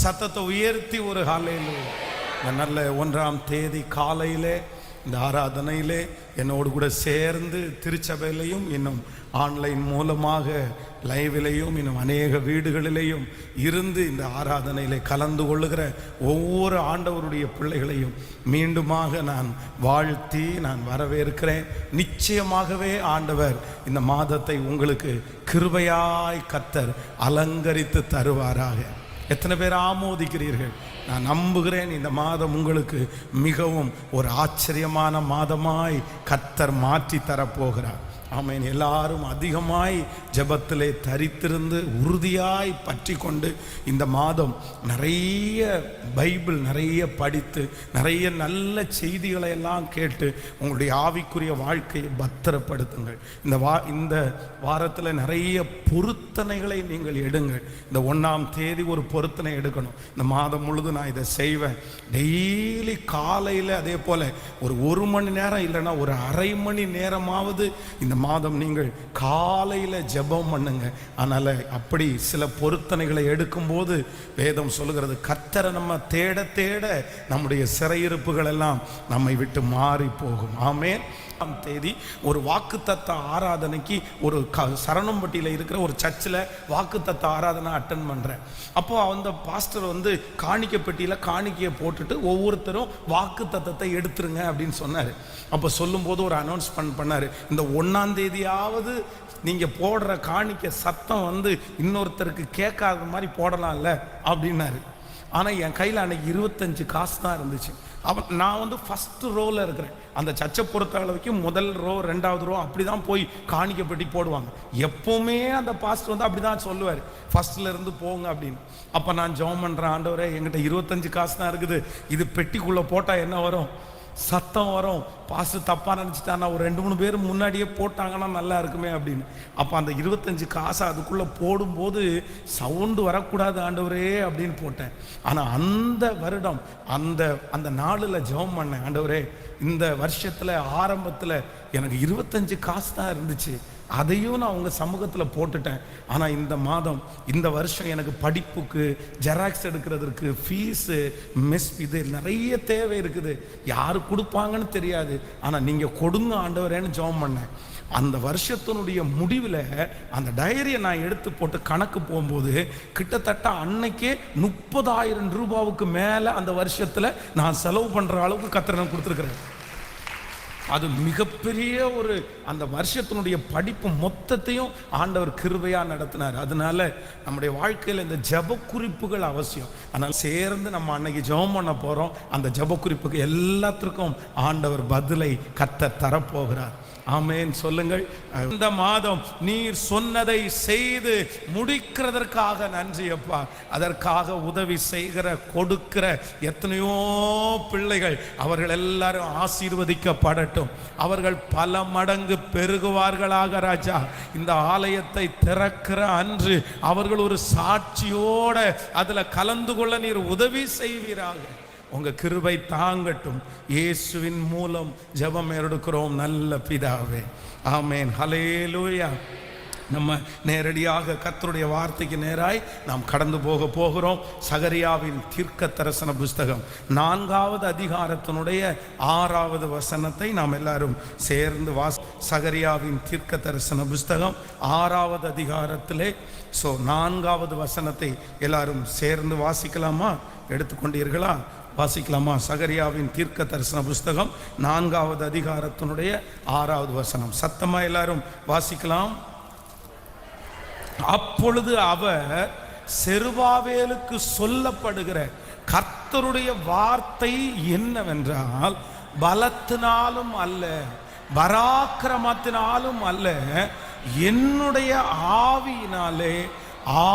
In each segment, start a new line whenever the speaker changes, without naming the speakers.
சத்தத்தை உயர்த்தி ஒரு ஹல்லேலூயா. இந்த நல்ல 1ஆம் தேதி காலையிலே இந்த ஆராதனையிலே என்னோடு கூட சேர்ந்து திருச்சபையிலையும் இன்னும் ஆன்லைன் மூலமாக லைவிலையும் இன்னும் அநேக வீடுகளிலேயும் இருந்து இந்த ஆராதனையிலே கலந்து கொள்ளுகிற ஒவ்வொரு ஆண்டவருடைய பிள்ளைகளையும் மீண்டுமாக நான் வாழ்த்தி நான் வரவேற்கிறேன். நிச்சயமாகவே ஆண்டவர் இந்த மாதத்தை உங்களுக்கு கிருபையாய் கர்த்தர் அலங்கரித்து தருவாராக. எத்தனை பேர் ஆமோதிக்கிறீர்கள்? நான் நம்புகிறேன் இந்த மாதம் உங்களுக்கு மிகவும் ஒரு ஆச்சரியமான மாதமாய் கர்த்தர் மாற்றி தரப்போகிறார். ஆமென். எல்லாரும் அதிகமாய் ஜெபத்திலே தரித்திருந்து உறுதியாய் பற்றி கொண்டு இந்த மாதம் நிறைய பைபிள் நிறைய படித்து நிறைய நல்ல செய்திகளை எல்லாம் கேட்டு உங்களுடைய ஆவிக்குரிய வாழ்க்கையை பத்திரப்படுத்துங்கள். இந்த வாரத்தில் நிறைய பொருத்தனைகளை நீங்கள் எடுங்கள். இந்த 1ஆம் தேதி ஒரு பொருத்தனை எடுக்கணும். இந்த மாதம் முழுதும் நான் இதை செய்வேன். டெய்லி காலையில் அதே போல் ஒரு மணி நேரம் இல்லைன்னா ஒரு அரை மணி நேரமாவது இந்த மாதம் நீங்கள் காலையில் ஜெபம் பண்ணுங்க. அதனால் அப்படி சில பொருத்தனைகளை எடுக்கும்போது வேதம் சொல்லுகிறது, கர்த்தரை நம்ம தேட தேட நம்முடைய சிறையிருப்புகள் எல்லாம் நம்மை விட்டு மாறி போகும். ஆமென். தேதி ஒரு வாக்குத்தத்த ஆராதனைக்கு ஒரு சரணம்பட்டியில் இருக்கிற ஒரு சர்ச்சில் வாக்குத்தத்த ஆராதனை அட்டன் பண்ணுறேன். அப்போ அந்த பாஸ்டர் காணிக்கை பெட்டியில் காணிக்கையை போட்டுட்டு ஒவ்வொருத்தரும் வாக்குத்தத்தத்தை எடுத்துருங்க அப்படின்னு சொன்னார். அப்போ சொல்லும்போது ஒரு அனௌன்ஸ்மெண்ட் பண்ணார், இந்த 1ஆம் தேதியாவது நீங்கள் போடுற காணிக்கை சத்தம் இன்னொருத்தருக்கு கேட்காத மாதிரி போடலாம்ல அப்படின்னாரு. ஆனால் என் கையில் அன்னைக்கு 25 காசு தான் இருந்துச்சு. நான் ஃபஸ்ட்டு ரோவில் இருக்கிறேன். அந்த சர்ச்சை பொறுத்த அளவுக்கு முதல் ரோ 2வது ரோ அப்படி தான் போய் காணிக்கப்பட்டி போடுவாங்க. எப்போவுமே அந்த பாஸ்டர் அப்படி தான் சொல்லுவார், ஃபஸ்ட்டில் இருந்து போங்க அப்படின்னு. அப்போ நான் ஜெபம் பண்ணுறேன், ஆண்டவரே என்கிட்ட 25 காசு தான் இருக்குது, இது பெட்டிக்குள்ளே போட்டால் என்ன வரும்? சத்தம் வரும். பாஸ்டர் தப்பாக நினச்சிட்டானா ஒரு 2-3 பேர் முன்னாடியே போட்டாங்கன்னா நல்லா இருக்குமே அப்படின்னு. அப்போ அந்த 25 காசை அதுக்குள்ளே போடும்போது சவுண்டு வரக்கூடாது ஆண்டவரே அப்படின்னு போட்டேன். ஆனால் அந்த வருடம் அந்த நாளில் ஜெபம் பண்ணேன், ஆண்டவரே இந்த வருஷத்தில் ஆரம்பத்தில் எனக்கு 25 காசு தான் இருந்துச்சு, அதையும் நான் உங்கள் சமூகத்தில் போட்டுட்டேன். ஆனால் இந்த மாதம் இந்த வருஷம் எனக்கு படிப்புக்கு ஜெராக்ஸ் எடுக்கிறதுக்கு ஃபீஸு மெஸ் இது நிறைய தேவை இருக்குது, யார் கொடுப்பாங்கன்னு தெரியாது, ஆனால் நீங்கள் கொடுங்க ஆண்டவரேன்னு ஜெபம் பண்ணேன். அந்த வருஷத்தினுடைய முடிவில் அந்த டைரியை நான் எடுத்து போட்டு கணக்கு போகும்போது கிட்டத்தட்ட அன்னைக்கே 30,000 ரூபாவுக்கு மேலே அந்த வருஷத்தில் நான் செலவு பண்ணுற அளவுக்கு கர்த்தர் நான் கொடுத்துருக்குறேன். அது மிகப்பெரிய ஒரு அந்த வருஷத்தினுடைய படிப்பு மொத்தத்தையும் ஆண்டவர் கிருபையாக நடத்தினார். அதனால நம்முடைய வாழ்க்கையில் இந்த ஜெப குறிப்புகள் அவசியம். அதனால் சேர்ந்து நம்ம அன்னைக்கு ஜெபம் பண்ண போகிறோம். அந்த ஜெப குறிப்புக்கு எல்லாத்திற்கும் ஆண்டவர் பதிலை கர்த்தர் தரப்போகிறார். ஆமென் சொல்லுங்கள். இந்த மாதம் நீர் சொன்னதை செய்து முடிக்கிறதற்காக நன்றி அப்பா. அதற்காக உதவி செய்கிற கொடுக்கிற எத்தனையோ பிள்ளைகள் அவர்கள் எல்லாரும் ஆசீர்வதிக்கப்படட்டும். அவர்கள் பல மடங்கு பெருகுவார்களாக ராஜா. இந்த ஆலயத்தை திறக்கிற அன்று அவர்கள் ஒரு சாட்சியோட அதுல கலந்து கொள்ள நீர் உதவி செய்வீராக. உங்க கிருபை தாங்கட்டும். இயேசுவின் மூலம் ஜெபம் எடுக்கிறோம் நல்ல பிதாவே. ஆமென். ஹல்லேலூயா. நம்ம நேரடியாக கர்த்தருடைய வார்த்தைக்கு நேராய் நாம் கடந்து போகிறோம். சகரியாவின் தீர்க்க தரிசன புஸ்தகம் 4வது அதிகாரத்தினுடைய 6வது வசனத்தை நாம் எல்லாரும் சேர்ந்து சகரியாவின் தீர்க்க தரிசன புஸ்தகம் 6வது அதிகாரத்திலே 4வது வசனத்தை எல்லாரும் சேர்ந்து வாசிக்கலாமா? எடுத்துக்கொண்டீர்களா? வாசிக்கலாமா? சகரியாவின் தீர்க்க தரிசன புஸ்தகம் 4வது அதிகாரத்தினுடைய 6வது வசனம். சத்தமா எல்லாரும் வாசிக்கலாம். அப்பொழுது அவர் செருபாபேலுக்கு சொல்லப்படுகிற கர்த்தருடைய வார்த்தை என்னவென்றால், பலத்தினாலும் அல்ல பராக்கிரமத்தினாலும் அல்ல, என்னுடைய ஆவியினாலே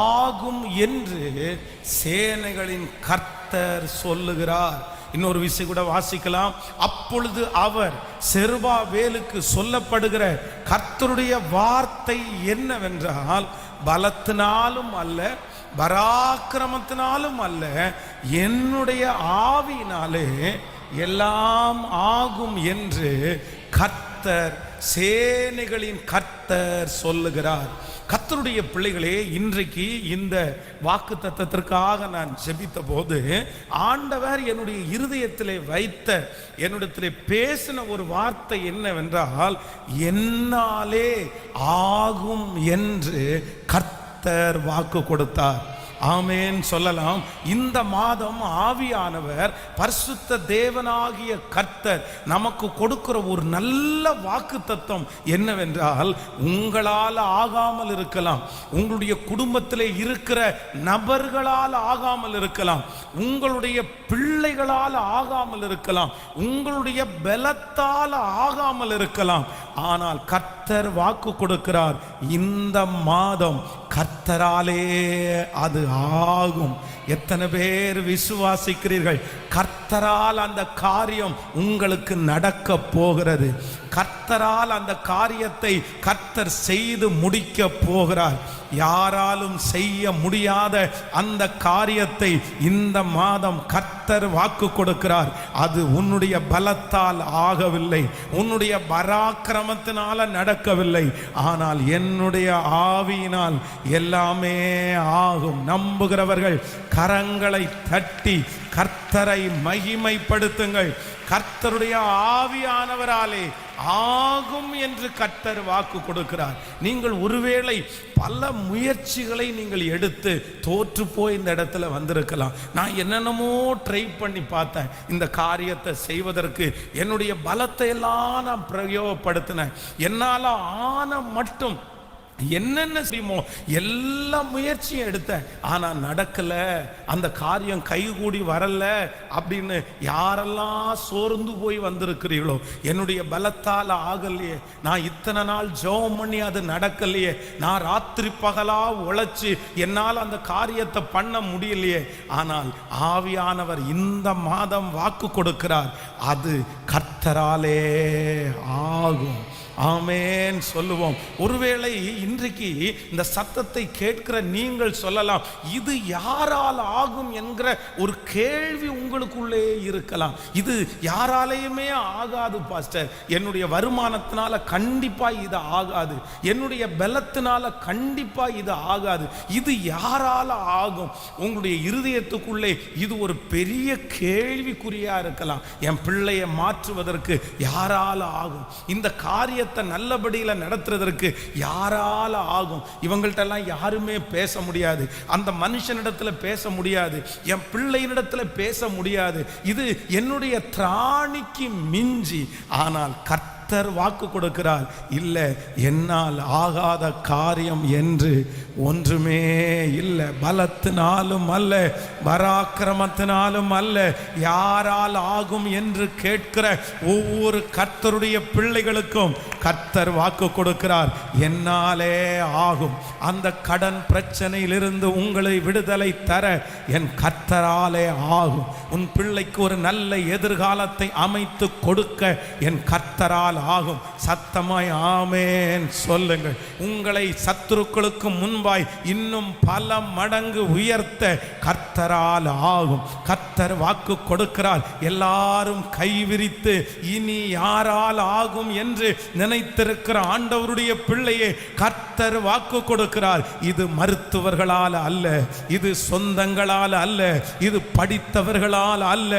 ஆகும் என்று சேனைகளின் கர்த்தர் சொல்லுகிறார். இன்னொரு விஷயம் கூட வாசிக்கலாம். அப்பொழுது அவர் செருபாபேலுக்கு சொல்லப்படுகிற கர்த்தருடைய வார்த்தை என்னவென்றால், பலத்தினாலும் அல்ல பராக்கிரமத்தினாலும் அல்ல, என்னுடைய ஆவியினாலே எல்லாம் ஆகும் என்று கர்த்தர் சேனைகளின் கர்த்தர் சொல்லுகிறார். கர்த்தருடைய பிள்ளைகளே, இன்றைக்கு இந்த வாக்குத்தத்தத்திற்காக நான் ஜெபித்த போது ஆண்டவர் என்னுடைய இருதயத்திலே வைத்த, என்னிடத்திலே பேசின ஒரு வார்த்தை என்னவென்றால், என்னாலே ஆகும் என்று கர்த்தர் வாக்கு கொடுத்தார். ஆமென் சொல்லலாம். இந்த மாதம் ஆவியானவர் பரிசுத்த தேவனாகிய கர்த்தர் நமக்கு கொடுக்கிற ஒரு நல்ல வாக்குத்தத்தம் என்னவென்றால், உங்களால் ஆகாமல் இருக்கலாம், உங்களுடைய குடும்பத்திலே இருக்கிற நபர்களால் ஆகாமல் இருக்கலாம், உங்களுடைய பிள்ளைகளால் ஆகாமல் இருக்கலாம், உங்களுடைய பலத்தால் ஆகாமல் இருக்கலாம். ஆனால் கர்த்தர் வாக்கு கொடுக்கிறார், இந்த மாதம் கர்த்தராலே அது ஆகும். எத்தனை பேர் விசுவாசிக்கிறீர்கள்? கர்த்தரால் அந்த காரியம் உங்களுக்கு நடக்க போகிறது. கர்த்தரால் அந்த காரியத்தை கர்த்தர் செய்து முடிக்க போகிறார். யாராலும் செய்ய முடியாத அந்த காரியத்தை இந்த மாதம் கர்த்தர் வாக்கு கொடுக்கிறார். அது உன்னுடைய பலத்தால் ஆகவில்லை, உன்னுடைய பராக்கிரமத்தினால நடக்கவில்லை, ஆனால் என்னுடைய ஆவியினால் எல்லாமே ஆகும். நம்புகிறவர்கள் கரங்களை தட்டி கர்த்தரை மகிமைப்படுத்துங்கள். கர்த்தருடைய ஆவியானவராலே ஆகும் என்று கர்த்தர் வாக்கு கொடுக்கிறார். நீங்கள் ஒருவேளை பல முயற்சிகளை நீங்கள் எடுத்து தோற்று போய் இந்த இடத்துல வந்திருக்கலாம். நான் என்னென்னமோ ட்ரை பண்ணி பார்த்தேன், இந்த காரியத்தை செய்வதற்கு என்னுடைய பலத்தை எல்லாம் நான் பிரயோகப்படுத்தினேன், என்னால் ஆன மட்டும் என்னென்ன செய்யுமோ எல்லா முயற்சியும் எடுத்தேன், ஆனா நடக்கல, அந்த காரியம் கைகூடி வரல அப்படின்னு யாரெல்லாம் சோர்ந்து போய் வந்திருக்கிறீர்களோ, என்னுடைய பலத்தால் ஆகலையே, நான் இத்தனை நாள் ஜெபம் பண்ணி அது நடக்கலையே, நான் ராத்திரி பகலா உழைச்சு என்னால் அந்த காரியத்தை பண்ண முடியலையே, ஆனால் ஆவியானவர் இந்த மாதம் வாக்கு கொடுக்கிறார், அது கர்த்தராலே ஆகும். ஆமென் சொல்லுவோம். ஒருவேளை இன்றைக்கு இந்த சத்தத்தை கேட்கிற நீங்கள் சொல்லலாம், இது யாரால் ஆகும் என்கிற ஒரு கேள்வி உங்களுக்குள்ளே இருக்கலாம். இது யாராலையுமே ஆகாது பாஸ்டர், என்னுடைய வருமானத்தினால கண்டிப்பா இது ஆகாது, என்னுடைய பலத்தினால கண்டிப்பா இது ஆகாது, இது யாரால ஆகும்? உங்களுடைய இருதயத்துக்குள்ளே இது ஒரு பெரிய கேள்விக்குறியா இருக்கலாம். என் பிள்ளையை மாற்றுவதற்கு யாரால ஆகும்? இந்த காரியத்தை நல்லபடியில நடத்துறதற்கு யாரால ஆகும்? இவங்கள்ட்ட எல்லாம் யாருமே பேச முடியாது, அந்த மனுஷனிடத்துல பேச முடியாது, என் பிள்ளையினிடத்துல பேச முடியாது, இது என்னுடைய திராணிக்கு மிஞ்சி. ஆனால் கர்த்தர் வாக்கு கொடுக்கிறார், இல்லை, என்னால் ஆகாத காரியம் என்று ஒன்றுமே இல்லை. பலத்தினாலும் அல்ல, பராக்கிரமத்தினாலும் அல்ல, யாரால் ஆகும் என்று கேட்கிற ஒவ்வொரு கர்த்தருடைய பிள்ளைகளுக்கும் கர்த்தர் வாக்கு கொடுக்கிறார், என்னாலே ஆகும். அந்த கடன் பிரச்சனையிலிருந்து உங்களை விடுதலை தர என் கர்த்தராலே ஆகும். உன் பிள்ளைக்கு ஒரு நல்ல எதிர்காலத்தை அமைத்து கொடுக்க என் கர்த்தரால் ஆகும். சத்தமாய் ஆமென் சொல்லுங்கள். உங்களை சத்துருக்களுக்கு முன்பாய் இன்னும் பல மடங்கு உயர்த்த கர்த்தரால் ஆகும். கர்த்தர் வாக்கு கொடுக்கிறார். எல்லாரும் கைவிரித்து இனி யாரால் ஆகும் என்று நினைத்திருக்கிற ஆண்டவருடைய பிள்ளையே, கர்த்தர் வாக்கு கொடுக்கிறார். இது மருத்துவர்களால் அல்ல, இது சொந்தங்களால் அல்ல, இது படித்தவர்களால் அல்ல,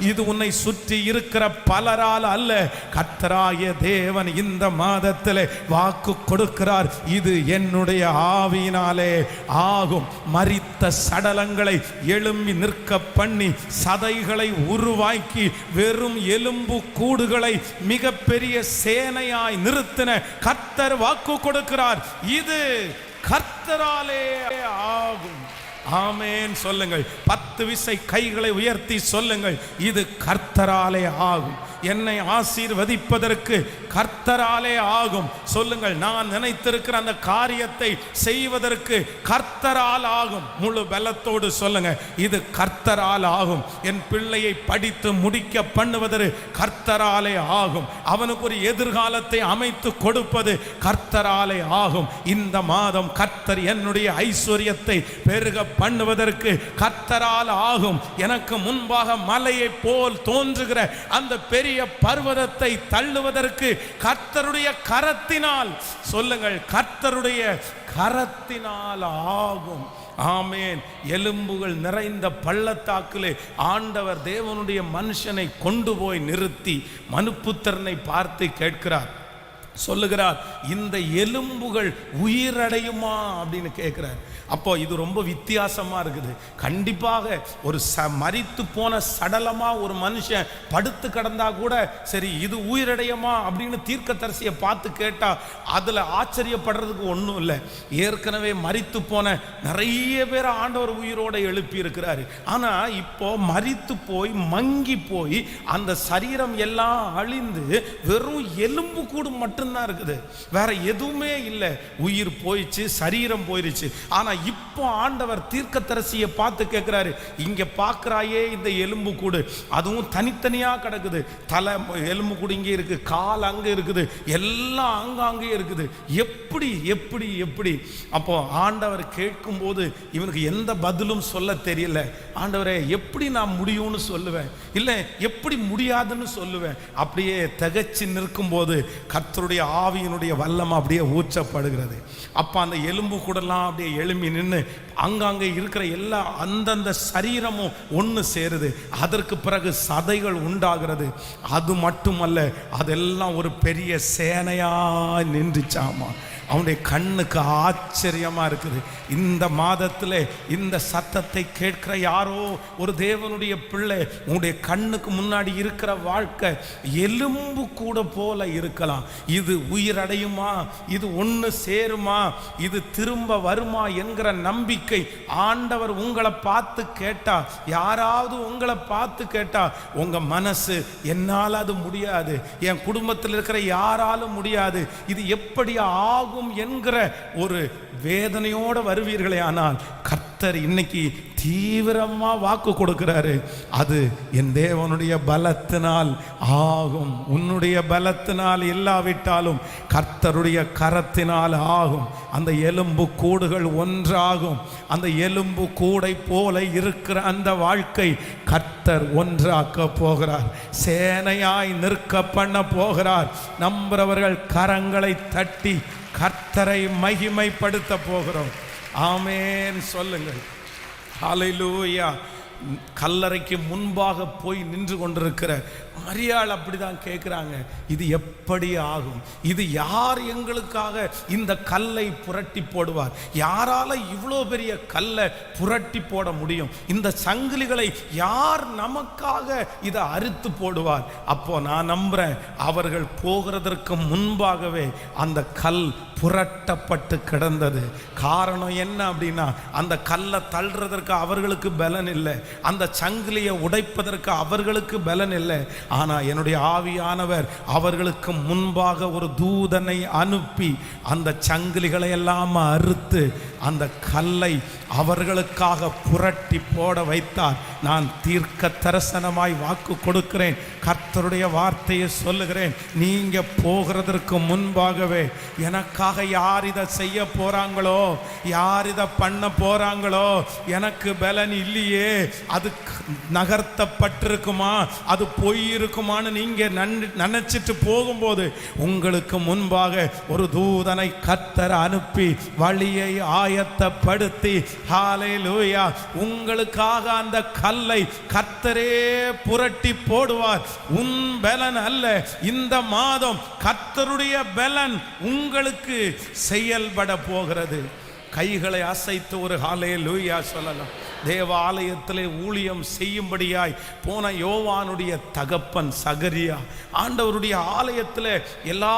இது உன்னை சுற்றி இருக்கிற பலரால் அல்ல. கர்த்தராகிய தேவன் இந்த மாதத்திலே வாக்கு கொடுக்கிறார், இது என்னுடைய ஆவியினாலே ஆகும். மரித்த சடலங்களை எழும்பி நிற்க பண்ணி சதைகளை உருவாக்கி வெறும் எலும்பு கூடுகளை மிகப்பெரிய சேனையாய் நிறுத்தின கர்த்தர் வாக்கு கொடுக்கிறார், இது கர்த்தராலே ஆகும். ஆமென் சொல்லுங்கள். 10 விசை கைகளை உயர்த்தி சொல்லுங்கள், இது கர்த்தராலே ஆகும். என்னை ஆசீர்வதிப்பதற்கு கர்த்தராலே ஆகும். சொல்லுங்கள், நான் நினைத்திருக்கிற அந்த காரியத்தை செய்வதற்கு கர்த்தரால் ஆகும். முழு பலத்தோடு சொல்லுங்க, இது கர்த்தரால் ஆகும். என் பிள்ளையை படித்து முடிக்க பண்ணுவதற்கு கர்த்தராலே ஆகும். அவனுக்கு ஒரு எதிர்காலத்தை அமைத்து கொடுப்பது கர்த்தராலே ஆகும். இந்த மாதம் கர்த்தர் என்னுடைய ஐஸ்வர்யத்தை பெருக பண்ணுவதற்கு கர்த்தரால் ஆகும். எனக்கு முன்பாக மலையை போல் தோன்றுகிற அந்த பெரிய பெரிய பர்வதத்தை தள்ளுவதற்கு கர்த்தருடைய கரத்தினால், சொல்லுங்கள், கர்த்தருடைய கரத்தினால் ஆகும். ஆமேன். எலும்புகள் நிறைந்த பள்ளத்தாக்கிலே ஆண்டவர் தேவனுடைய மனுஷனை கொண்டு போய் நிறுத்தி மனுப்புத்திரனை பார்த்து கேட்கிறார், சொல்லுகிறார், இந்த எலும்புகள் உயிரடையுமா அப்படின்னு கேட்கிறார். அப்போ இது ரொம்ப வித்தியாசமா இருக்குது. கண்டிப்பாக ஒரு மரித்து போன சடலமா ஒரு மனுஷன் படுத்து கிடந்தா கூட சரி இது உயிரடையுமா அப்படின்னு தீர்க்கதரிசியை பார்த்து கேட்டா அதுல ஆச்சரியப்படுறதுக்கு ஒன்றும் இல்லை. ஏற்கனவே மரித்து போன நிறைய பேர் ஆண்டவர் உயிரோட எழுப்பி இருக்கிறாரு. ஆனா இப்போ மரித்து போய் மங்கி போய் அந்த சரீரம் எல்லாம் அழிந்து வெறும் எலும்பு கூடு மட்டும்தான் இருக்குது, வேற எதுவுமே இல்லை. உயிர் போயிடுச்சு, சரீரம் போயிருச்சு. ஆனா இப்போ ஆண்டவர் தீர்க்கதரிசியை பார்த்து கேட்கிறாரு, இங்க பார்க்கறாயே இந்த எலும்பு கூடு, அதுவும் தனித்தனியா கிடக்குது. தலை எலும்பு கூடு இங்கே இருக்கு, கால் அங்க இருக்குது, எல்லாம் அங்கே இருக்குது. எப்படி எப்படி எப்படி? அப்போ ஆண்டவர் கேட்கும் போது இவனுக்கு எந்த பதிலும் சொல்ல தெரியல. ஆண்டவரே, எப்படி நான் முடியும்னு சொல்லுவேன், இல்லை எப்படி முடியாதுன்னு சொல்லுவேன். அப்படியே திகைச்சு நிற்கும் போது கர்த்தருடைய ஆவியினுடைய வல்லமை அப்படியே ஊற்றப்படுகிறது. அப்ப அந்த எலும்பு கூடலாம் அப்படியே எழும்பி நின்று அங்கங்கே இருக்கிற எல்லா அந்தந்த சரீரமும் ஒன்று சேருது. அதற்கு பிறகு சதைகள் உண்டாகிறது. அது மட்டுமல்ல, அதெல்லாம் ஒரு பெரிய சேனையா நின்றுச்சாமா. அவனுடைய கண்ணுக்கு ஆச்சரியமா இருக்குது. இந்த மாதத்தில் இந்த சத்தத்தை கேட்கிற யாரோ ஒரு தேவனுடைய பிள்ளை, உன்னுடைய கண்ணுக்கு முன்னாடி இருக்கிற வாழ்க்கை எலும்பு கூட போல இருக்கலாம். இது உயிரடையுமா, இது ஒன்று சேருமா, இது திரும்ப வருமா என்கிற நம்பிக்கை ஆண்டவர் உங்களை பார்த்து கேட்டா, யாராவது உங்களை பார்த்து கேட்டா உங்க மனசு என்னால் அது முடியாது, என் குடும்பத்தில் இருக்கிற யாராலும் முடியாது, இது எப்படி ஆகும் என்கிற ஒரு வேதனையோடு வருவீர்களே. ஆனால் கர்த்தர் இன்னைக்கு தீவிரமா வாக்கு கொடுக்கிறாரு, அது என் தேவனுடைய பலத்தினால் ஆகும். உன்னுடைய பலத்தினால் இல்லாவிட்டாலும் கர்த்தருடைய கரத்தினால் ஆகும். அந்த எலும்பு கூடுகள் ஒன்றாகும். அந்த எலும்பு கூடை போல இருக்கிற அந்த வாழ்க்கை கர்த்தர் ஒன்றாக்க போகிறார். சேனையாய் நிற்க பண்ண போகிறார். நம்புறவர்கள் கரங்களை தட்டி கர்த்தரை மகிமைப்படுத்த போகிறோம். ஆமென் சொல்லுங்கள். ஹல்லேலூயா. கல்லறைக்கு முன்பாக போய் நின்று கொண்டிருக்கிற மரியாள் அப்படிதான் கேட்குறாங்க, இது எப்படி ஆகும்? இது யார் எங்களுக்காக இந்த கல்லை புரட்டி போடுவார்? யாரால இவ்வளோ பெரிய கல்லை புரட்டி போட முடியும்? இந்த சங்கிலிகளை யார் நமக்காக இதை அறுத்து போடுவார்? அப்போ நான் நம்புறேன், அவர்கள் போகிறதற்கு முன்பாகவே அந்த கல் புரட்டப்பட்டு கிடந்தது. காரணம் என்ன அப்படின்னா, அந்த கல்லை தள்ளுறதற்கு அவர்களுக்கு பலன் இல்லை, அந்த சங்கிலியை உடைப்பதற்கு அவர்களுக்கு பலன் இல்லை. ஆனால் என்னுடைய ஆவியானவர் அவர்களுக்கு முன்பாக ஒரு தூதனை அனுப்பி அந்த சங்கிலிகளை எல்லாம் அறுத்து அந்த கல்லை அவர்களுக்காக புரட்டி போட வைத்தார். நான் தீர்க்க தரிசனமாய் வாக்கு கொடுக்கிறேன், கர்த்தருடைய வார்த்தையை சொல்லுகிறேன். நீங்க போகிறதற்கு முன்பாகவே எனக்காக யார் இதை செய்ய போறாங்களோ, யார் இதை பண்ண போறாங்களோ, எனக்கு பலன் இல்லையே, அது நகர்த்தப்பட்டிருக்குமா, அது போயிருக்குமான்னு நீங்க நினைச்சிட்டு போகும்போது உங்களுக்கு முன்பாக ஒரு தூதனை கர்த்தர் அனுப்பி வழியை ஆயத்தப்படுத்தி, ஹல்லேலூயா, உங்களுக்காக அந்த கல்லை கர்த்தரே புரட்டி போடுவார். உன் பலன் அல்ல, இந்த மாதம் கர்த்தருடைய பலன் உங்களுக்கு செயல்பட போகிறது. கைகளை அசைத்து ஒரு ஹல்லேலூயா சொல்லலாம். தேவாலயத்திலே ஊழியம் செய்யும்படியாய் போன யோவானுடைய தகப்பன் சகரியா ஆண்டவருடைய ஆலயத்தில் எல்லா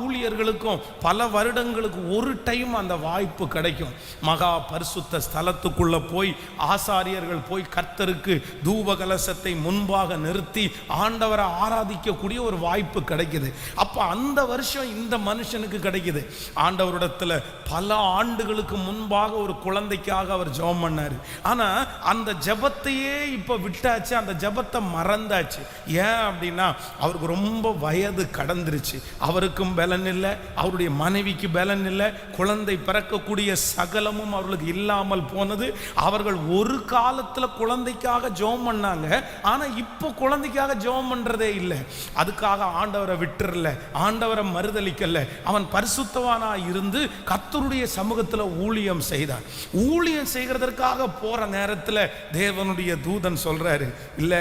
ஊழியர்களுக்கும் பல வருடங்களுக்கு ஒரு டைம் அந்த வாய்ப்பு கிடைக்கும். மகா பரிசுத்த ஸ்தலத்துக்குள்ள போய் ஆசாரியர்கள் போய் கர்த்தருக்கு தூப கலசத்தை முன்பாக நிறுத்தி ஆண்டவரை ஆராதிக்கக்கூடிய ஒரு வாய்ப்பு கிடைக்குது. அப்போ அந்த வருஷம் இந்த மனுஷனுக்கு கிடைக்குது. ஆண்டவரிடத்தில் பல ஆண்டுகளுக்கு முன்பாக ஒரு குழந்தைக்காக அவர் ஜெபம் பண்ணார். ஆனால் ஆனா அந்த ஜெபத்தையே இப்ப விட்டாச்சு, அந்த ஜெபத்தை மறந்தாச்சு. ஏன் அப்படின்னா அவருக்கு ரொம்ப வயது கடந்துருச்சு. அவருக்கும் பலன் இல்லை, அவருடைய மனைவிக்கு பலன் இல்லை, குழந்தை பிறக்கக்கூடிய சகலமும் அவர்களுக்கு இல்லாமல் போனது. அவர்கள் ஒரு காலத்துல குழந்தைக்காக ஜெபம் பண்ணாங்க, ஆனா இப்போ குழந்தைக்காக ஜெபம் பண்றதே இல்லை. அதுக்காக ஆண்டவரை விட்டுறல, ஆண்டவரை மறுதலிக்கல. அவன் பரிசுத்தவானா இருந்து கர்த்தருடைய சமூகத்துல ஊழியம் செய்தான். ஊழியம் செய்கிறதற்காக போற நேரத்துல தேவனுடைய தூதன் சொல்றாரு, இல்ல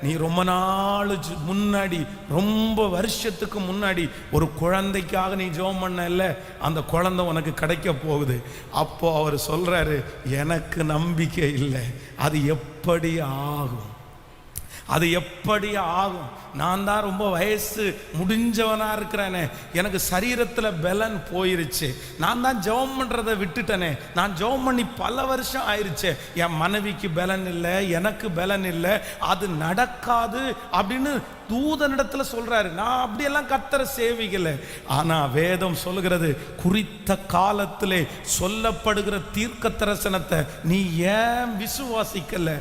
நீ ரொம்ப நாள் முன்னாடி, ரொம்ப வருஷத்துக்கு முன்னாடி ஒரு குழந்தைக்காக நீ ஜெபம் பண்ண இல்ல, அந்த குழந்தை உனக்கு கிடைக்க போகுது. அப்போ அவர் சொல்றாரு, எனக்கு நம்பிக்கை இல்லை, அது எப்படி ஆகும், அது எப்படி ஆகும்? நான் தான் ரொம்ப வயசு முடிஞ்சவனா இருக்கிறேனே, எனக்கு சரீரத்தில் பலன் போயிருச்சு, நான் தான் ஜெபம் பண்றதை விட்டுட்டேனே, நான் ஜெபம் பண்ணி பல வருஷம் ஆயிருச்சு, என் மனைவிக்கு பலன் இல்லை, எனக்கு பலன் இல்லை, அது நடக்காது அப்படின்னு தூதனிடத்துல சொல்றாரு. நான் அப்படியெல்லாம் கர்த்தரை சேவிக்கல. ஆனா வேதம் சொல்லுகிறது, குறித்த காலத்திலே சொல்லப்படுகிற தீர்க்க தரிசனத்தை நீ ஏன் விசுவாசிக்கல?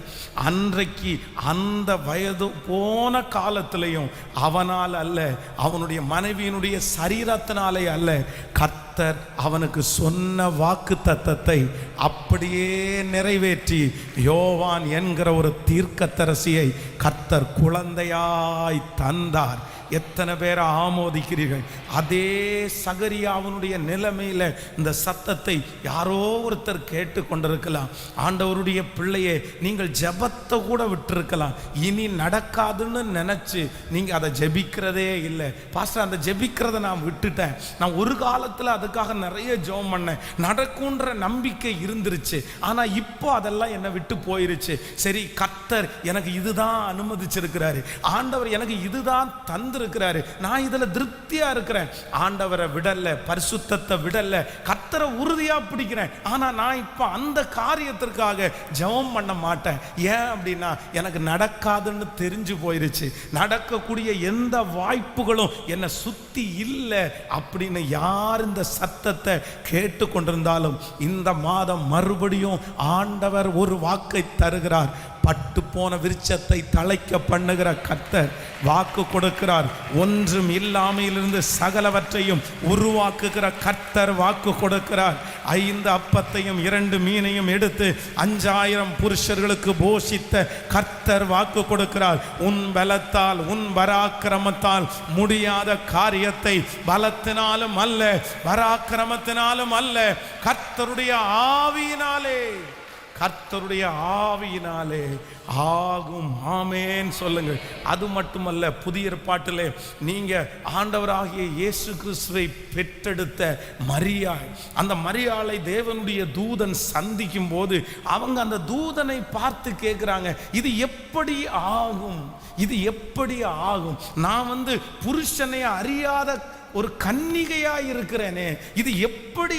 அன்றைக்கு அந்த வயது போன காலத்திலையும் அவனால் அல்ல, அவனுடைய மனைவியினுடைய சரீரத்தினாலே அல்ல, கர்த்தர் அவனுக்கு சொன்ன வாக்கு தத்தத்தை அப்படியே நிறைவேற்றி யோவான் என்கிற ஒரு தீர்க்கதரிசியை கர்த்தர் குழந்தையாய் தந்தார். எத்தனை பேரை ஆமோதிக்கிறீர்கள்? அதே சகரியாவினுடைய நிலைமையில இந்த சத்தத்தை யாரோ ஒருத்தர் கேட்டு கொண்டிருக்கலாம். ஆண்டவருடைய பிள்ளையே, நீங்கள் ஜெபத்தை கூட விட்டுருக்கலாம். இனி நடக்காதுன்னு நினைச்சு நீங்க அதை ஜெபிக்கிறதே இல்லை. பாஸ்டர், அந்த ஜெபிக்கிறத நான் விட்டுட்டேன், நான் ஒரு காலத்துல அதுக்காக நிறைய ஜெபம் பண்ணேன், நடக்கும்ன்ற நம்பிக்கை இருந்துருச்சு, ஆனா இப்போ அதெல்லாம் என்னை விட்டு போயிருச்சு. சரி, கர்த்தர் எனக்கு இதுதான் அனுமதிச்சிருக்கிறாரு, ஆண்டவர் எனக்கு இதுதான் தந்து இருக்கிறாரு, நான் இதுல திருப்தியா இருக்கிறேன். ஆண்டவரை விடல, பரிசுத்தத்தை விடல, கர்த்தரை உறுதியா பிடிக்கிறேன். ஆனா நான் இப்ப அந்த காரியத்திற்காக ஜெபம் பண்ண மாட்டேன். ஏன் அப்படின்னா எனக்கு நடக்காதுன்னு தெரிஞ்சு போயிருச்சு, நடக்கக்கூடிய எந்த வாய்ப்புகளும் என்னை சுத்தி இல்லை அப்படின்னு யார் இந்த சத்தத்தை கேட்டு கொண்டிருந்தாலும் இந்த மாதம் மறுபடியும் ஆண்டவர் ஒரு வாக்கை தருகிறார். பட்டு போன விருட்சத்தை தழைக்க பண்ணுகிற கர்த்தர் வாக்கு கொடுக்கிறார். ஒன்றும் இல்லாமையிலிருந்து சகலவற்றையும் உருவாக்குகிற கர்த்தர் வாக்கு கொடுக்கிறார். 5 அப்பத்தையும் 2 மீனையும் எடுத்து 5000 புருஷர்களுக்கு போஷித்த கர்த்தர் வாக்கு கொடுக்கிறார். உன் பலத்தால், உன் பராக்கிரமத்தால் முடியாத காரியத்தை பலத்தினாலும் அல்ல, பராக்கிரமத்தினாலும் அல்ல, கர்த்தருடைய ஆவியினாலே, கர்த்தருடைய ஆவியினாலே ஆகும். ஆமென் சொல்லுங்கள். அது மட்டுமல்ல, புதிய ஏற்பாட்டிலே நீங்க ஆண்டவராகிய இயேசு கிறிஸ்துவை பெற்றெடுத்த மரியாள், அந்த மரியாளை தேவனுடைய தூதன் சந்திக்கும் போது அவங்க அந்த தூதனை பார்த்து கேட்கிறாங்க, இது எப்படி ஆகும், இது எப்படி ஆகும்? நான் புருஷனை அறியாத ஒரு கன்னிகையா இருக்கிறேனே, இது எப்படி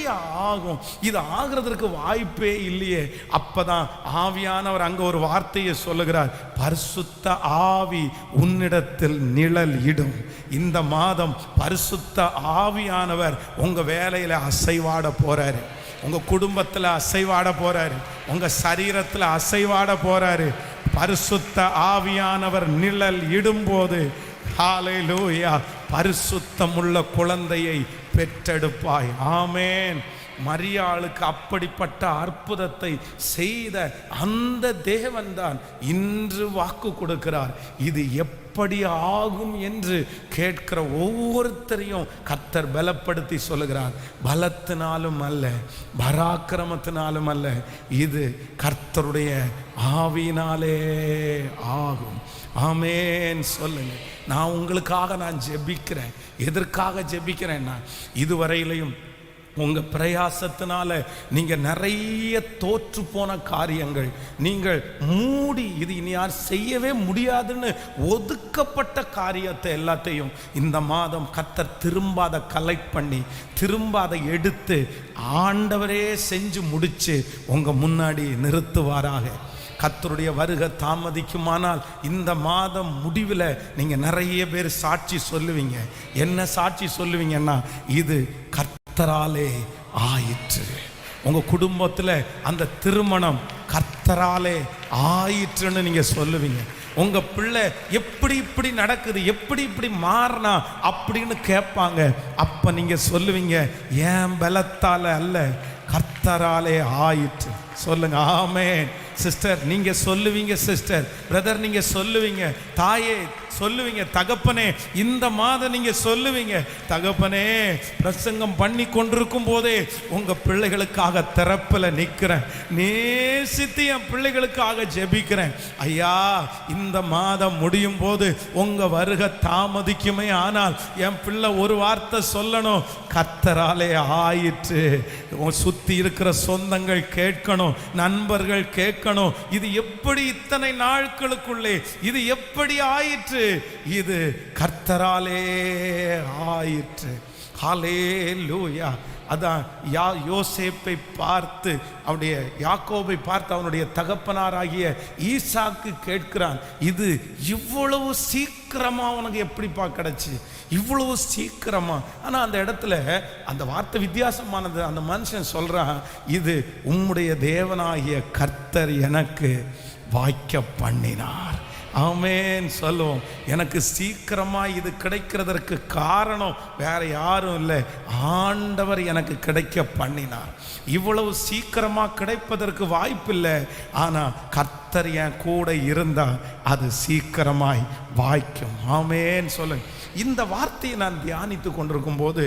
ஆகும்? இது ஆகிறதுக்கு வாய்ப்பே இல்லையே. அப்பதான் ஆவியானவர் அங்க ஒரு வார்த்தையை சொல்லுகிறார், பரிசுத்த ஆவி உன்னிடத்தில் நிழல் இடும். இந்த மாதம் பரிசுத்த ஆவியானவர் உங்க வேலையில அசைவாட போறாரு, உங்க குடும்பத்துல அசைவாட போறாரு, உங்க சரீரத்துல அசைவாட போறாரு. பரிசுத்த ஆவியானவர் நிழல் இடும்போது ஹல்லேலூயா, பரிசுத்தமுள்ள குழந்தையை பெற்றெடுப்பாய். ஆமென். மரியாளுக்கு அப்படிப்பட்ட அற்புதத்தை செய்த அந்த தேவன்தான் இன்று வாக்கு கொடுக்கிறார். இது எப்படி ஆகும் என்று கேட்கிற ஒவ்வொருத்தரையும் கர்த்தர் பலப்படுத்தி சொல்லுகிறார். பலத்தினாலும் அல்ல, பராக்கிரமத்தினாலும் அல்ல, இது கர்த்தருடைய ஆவியினாலே ஆகும். ஆமென் சொல்லுங்க. நான் உங்களுக்காக நான் ஜெபிக்கிறேன். எதற்காக ஜெபிக்கிறேன்னா, இதுவரையிலையும் உங்க பிரயாசத்தினால நீங்க நிறைய தோற்று போன காரியங்கள், நீங்கள் மூடி இது இனி யார் செய்யவே முடியாதுன்னு ஒதுக்கப்பட்ட காரியத்தை எல்லாத்தையும் இந்த மாதம் கர்த்தர் திரும்ப அதை கலெக்ட் பண்ணி, திரும்ப அதை எடுத்து ஆண்டவரே செஞ்சு முடிச்சு உங்க முன்னாடி நிறுத்துவாராக. கர்த்தருடைய வருகை தாமதிக்குமானால் இந்த மாதம் முடிவில் நீங்க நிறைய பேர் சாட்சி சொல்லுவீங்க. என்ன சாட்சி சொல்லுவீங்கன்னா, இது கர்த்தராலே ஆயிற்று, உங்க குடும்பத்தில் அந்த திருமணம் கர்த்தராலே ஆயிற்றுன்னு நீங்க சொல்லுவீங்க. உங்க பிள்ளை எப்படி இப்படி நடக்குது, எப்படி இப்படி மாறினா அப்படின்னு கேட்பாங்க. அப்ப நீங்க சொல்லுவீங்க, ஏன் பலத்தால அல்ல, கர்த்தராலே ஆயிற்று. சொல்லுங்க ஆமென். சிஸ்டர் நீங்க சொல்லுவீங்க, சிஸ்டர் பிரதர் நீங்க சொல்லுவீங்க, தாயே சொல்லுவீங்க, தகப்பனே இந்த மாதம் நீங்க சொல்லுவீங்க, தகப்பனே பிரசங்கம் பண்ணி கொண்டிருக்கும் போதே உங்க பிள்ளைகளுக்காக திறப்புல நிக்கிறேன், நேசித்து என் பிள்ளைகளுக்காக ஜெபிக்கிறேன். ஐயா இந்த மாதம் முடியும் போது உங்க வருகை தாமதிக்குமே, ஆனால் என் பிள்ளை ஒரு வார்த்தை சொல்லணும், கர்த்தராலே ஆயிற்று. சுத்தி இருக்கிற சொந்தங்கள் கேட்கணும், நண்பர்கள் கேட்கணும், இது எப்படி இத்தனை நாட்களுக்குள்ளே இது எப்படி ஆயிற்று, இது கர்த்தராலே ஆயிற்று. ஹல்லேலூயா. அதான் யோசேப்பை பார்த்து, அவனுடைய யாக்கோபை பார்த்து அவனுடைய தகப்பனாராகிய ஈசாக்கு கேட்கிறான், இது இவ்வளவு சீக்கிரமா உனக்கு எப்படிப்பா கிடைச்சு, இவ்வளவு சீக்கிரமா. ஆனால் அந்த இடத்துல அந்த வார்த்தை வித்தியாசமானது. அந்த மனுஷன் சொல்றான், இது உம்முடைய தேவனாகிய கர்த்தர் எனக்கு வாய்க்க பண்ணினார். ஆமென் சொல்லுவோம். எனக்கு சீக்கிரமா இது கிடைக்கிறதற்கு காரணம் வேற யாரும் இல்லை, ஆண்டவர் எனக்கு கிடைக்க பண்ணினார். இவ்வளவு சீக்கிரமா கிடைப்பதற்கு வாய்ப்பில்லை, ஆனா கர்த்தர் என் கூட இருந்தா அது சீக்கிரமாய் வாய்க்கும். ஆமென் சொல்லுங்க. இந்த வார்த்தையை நான் தியானித்து கொண்டிருக்கும் போது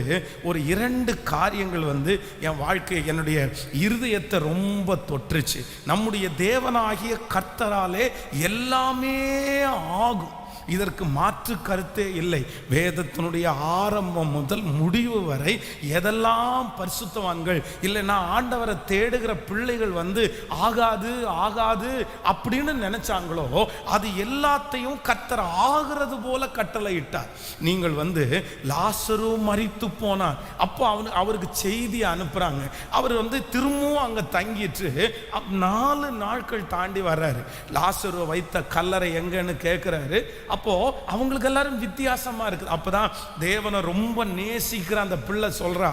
ஒரு 2 காரியங்கள் என் வாழ்க்கை, என்னுடைய இருதயத்தை ரொம்ப தொற்றுச்சு. நம்முடைய தேவனாகிய கர்த்தராலே எல்லாமே ஆகும், இதற்கு மாற்று கருத்தே இல்லை. வேதத்தினுடைய ஆரம்பம் முதல் முடிவு வரை எதெல்லாம் பரிசுத்தவான்கள் இல்லைன்னா ஆண்டவரை தேடுகிற பிள்ளைகள் ஆகாது ஆகாது அப்படின்னு நினைச்சாங்களோ, அது எல்லாத்தையும் கர்த்தர் ஆகிறது போல கட்டளையிட்டார். நீங்கள் லாசரு மரித்து போனார், அப்போ அவருக்கு செய்தி அனுப்புறாங்க. அவர் திரும்பவும் அங்க தங்கிட்டு 4 நாட்கள் தாண்டி வர்றாரு. லாசரு வைத்த கல்லறை எங்கன்னு கேட்கிறாரு. அப்போ அவங்களுக்கு எல்லாரும் வித்தியாசமா இருக்குது. அப்பதான் தேவனை ரொம்ப நேசிக்கிற அந்த பிள்ளை சொல்றா,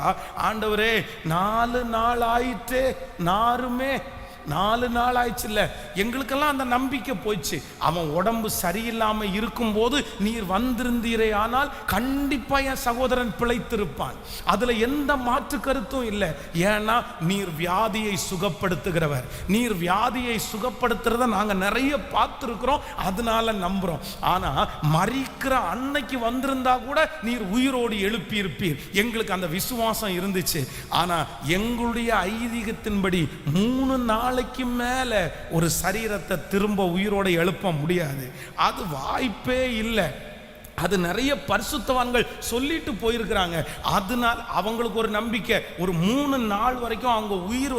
ஆண்டவரே 4 நாள் ஆயிட்டு, 4 நாள் ஆயிடுச்சு இல்ல, எங்களுக்கெல்லாம் அந்த நம்பிக்கை போயிடுச்சு. அவன் உடம்பு சரியில்லாம இருக்கும் போது நீர் வந்திருந்தீரே, ஆனால் கண்டிப்பா என் சகோதரன் பிழைத்திருப்பான், அதுல எந்த மாற்று கருத்தும் இல்லை. ஏன்னா நீர் வியாதியை சுகப்படுத்துகிறவர், நீர் வியாதியை சுகப்படுத்துறத நாங்க நிறைய பார்த்திருக்கிறோம், அதனால நம்புறோம். ஆனா மரிக்கிற அன்னைக்கு வந்திருந்தா கூட நீர் உயிரோடு எழுப்பி இருப்பீர், எங்களுக்கு அந்த விசுவாசம் இருந்துச்சு. ஆனா எங்களுடைய ஐதீகத்தின்படி 3 நாளைக்கு மேல ஒரு சரீரத்தை திரும்ப உயிரோட எழுப்ப முடியாது, அது வாய்ப்பே இல்லை. அது நிறைய பரிசுத்தவான்கள் சொல்லிட்டு போயிருக்கிறாங்க. அதனால் அவங்களுக்கு ஒரு நம்பிக்கை, ஒரு 3 நாள் வரைக்கும் அவங்க உயிர்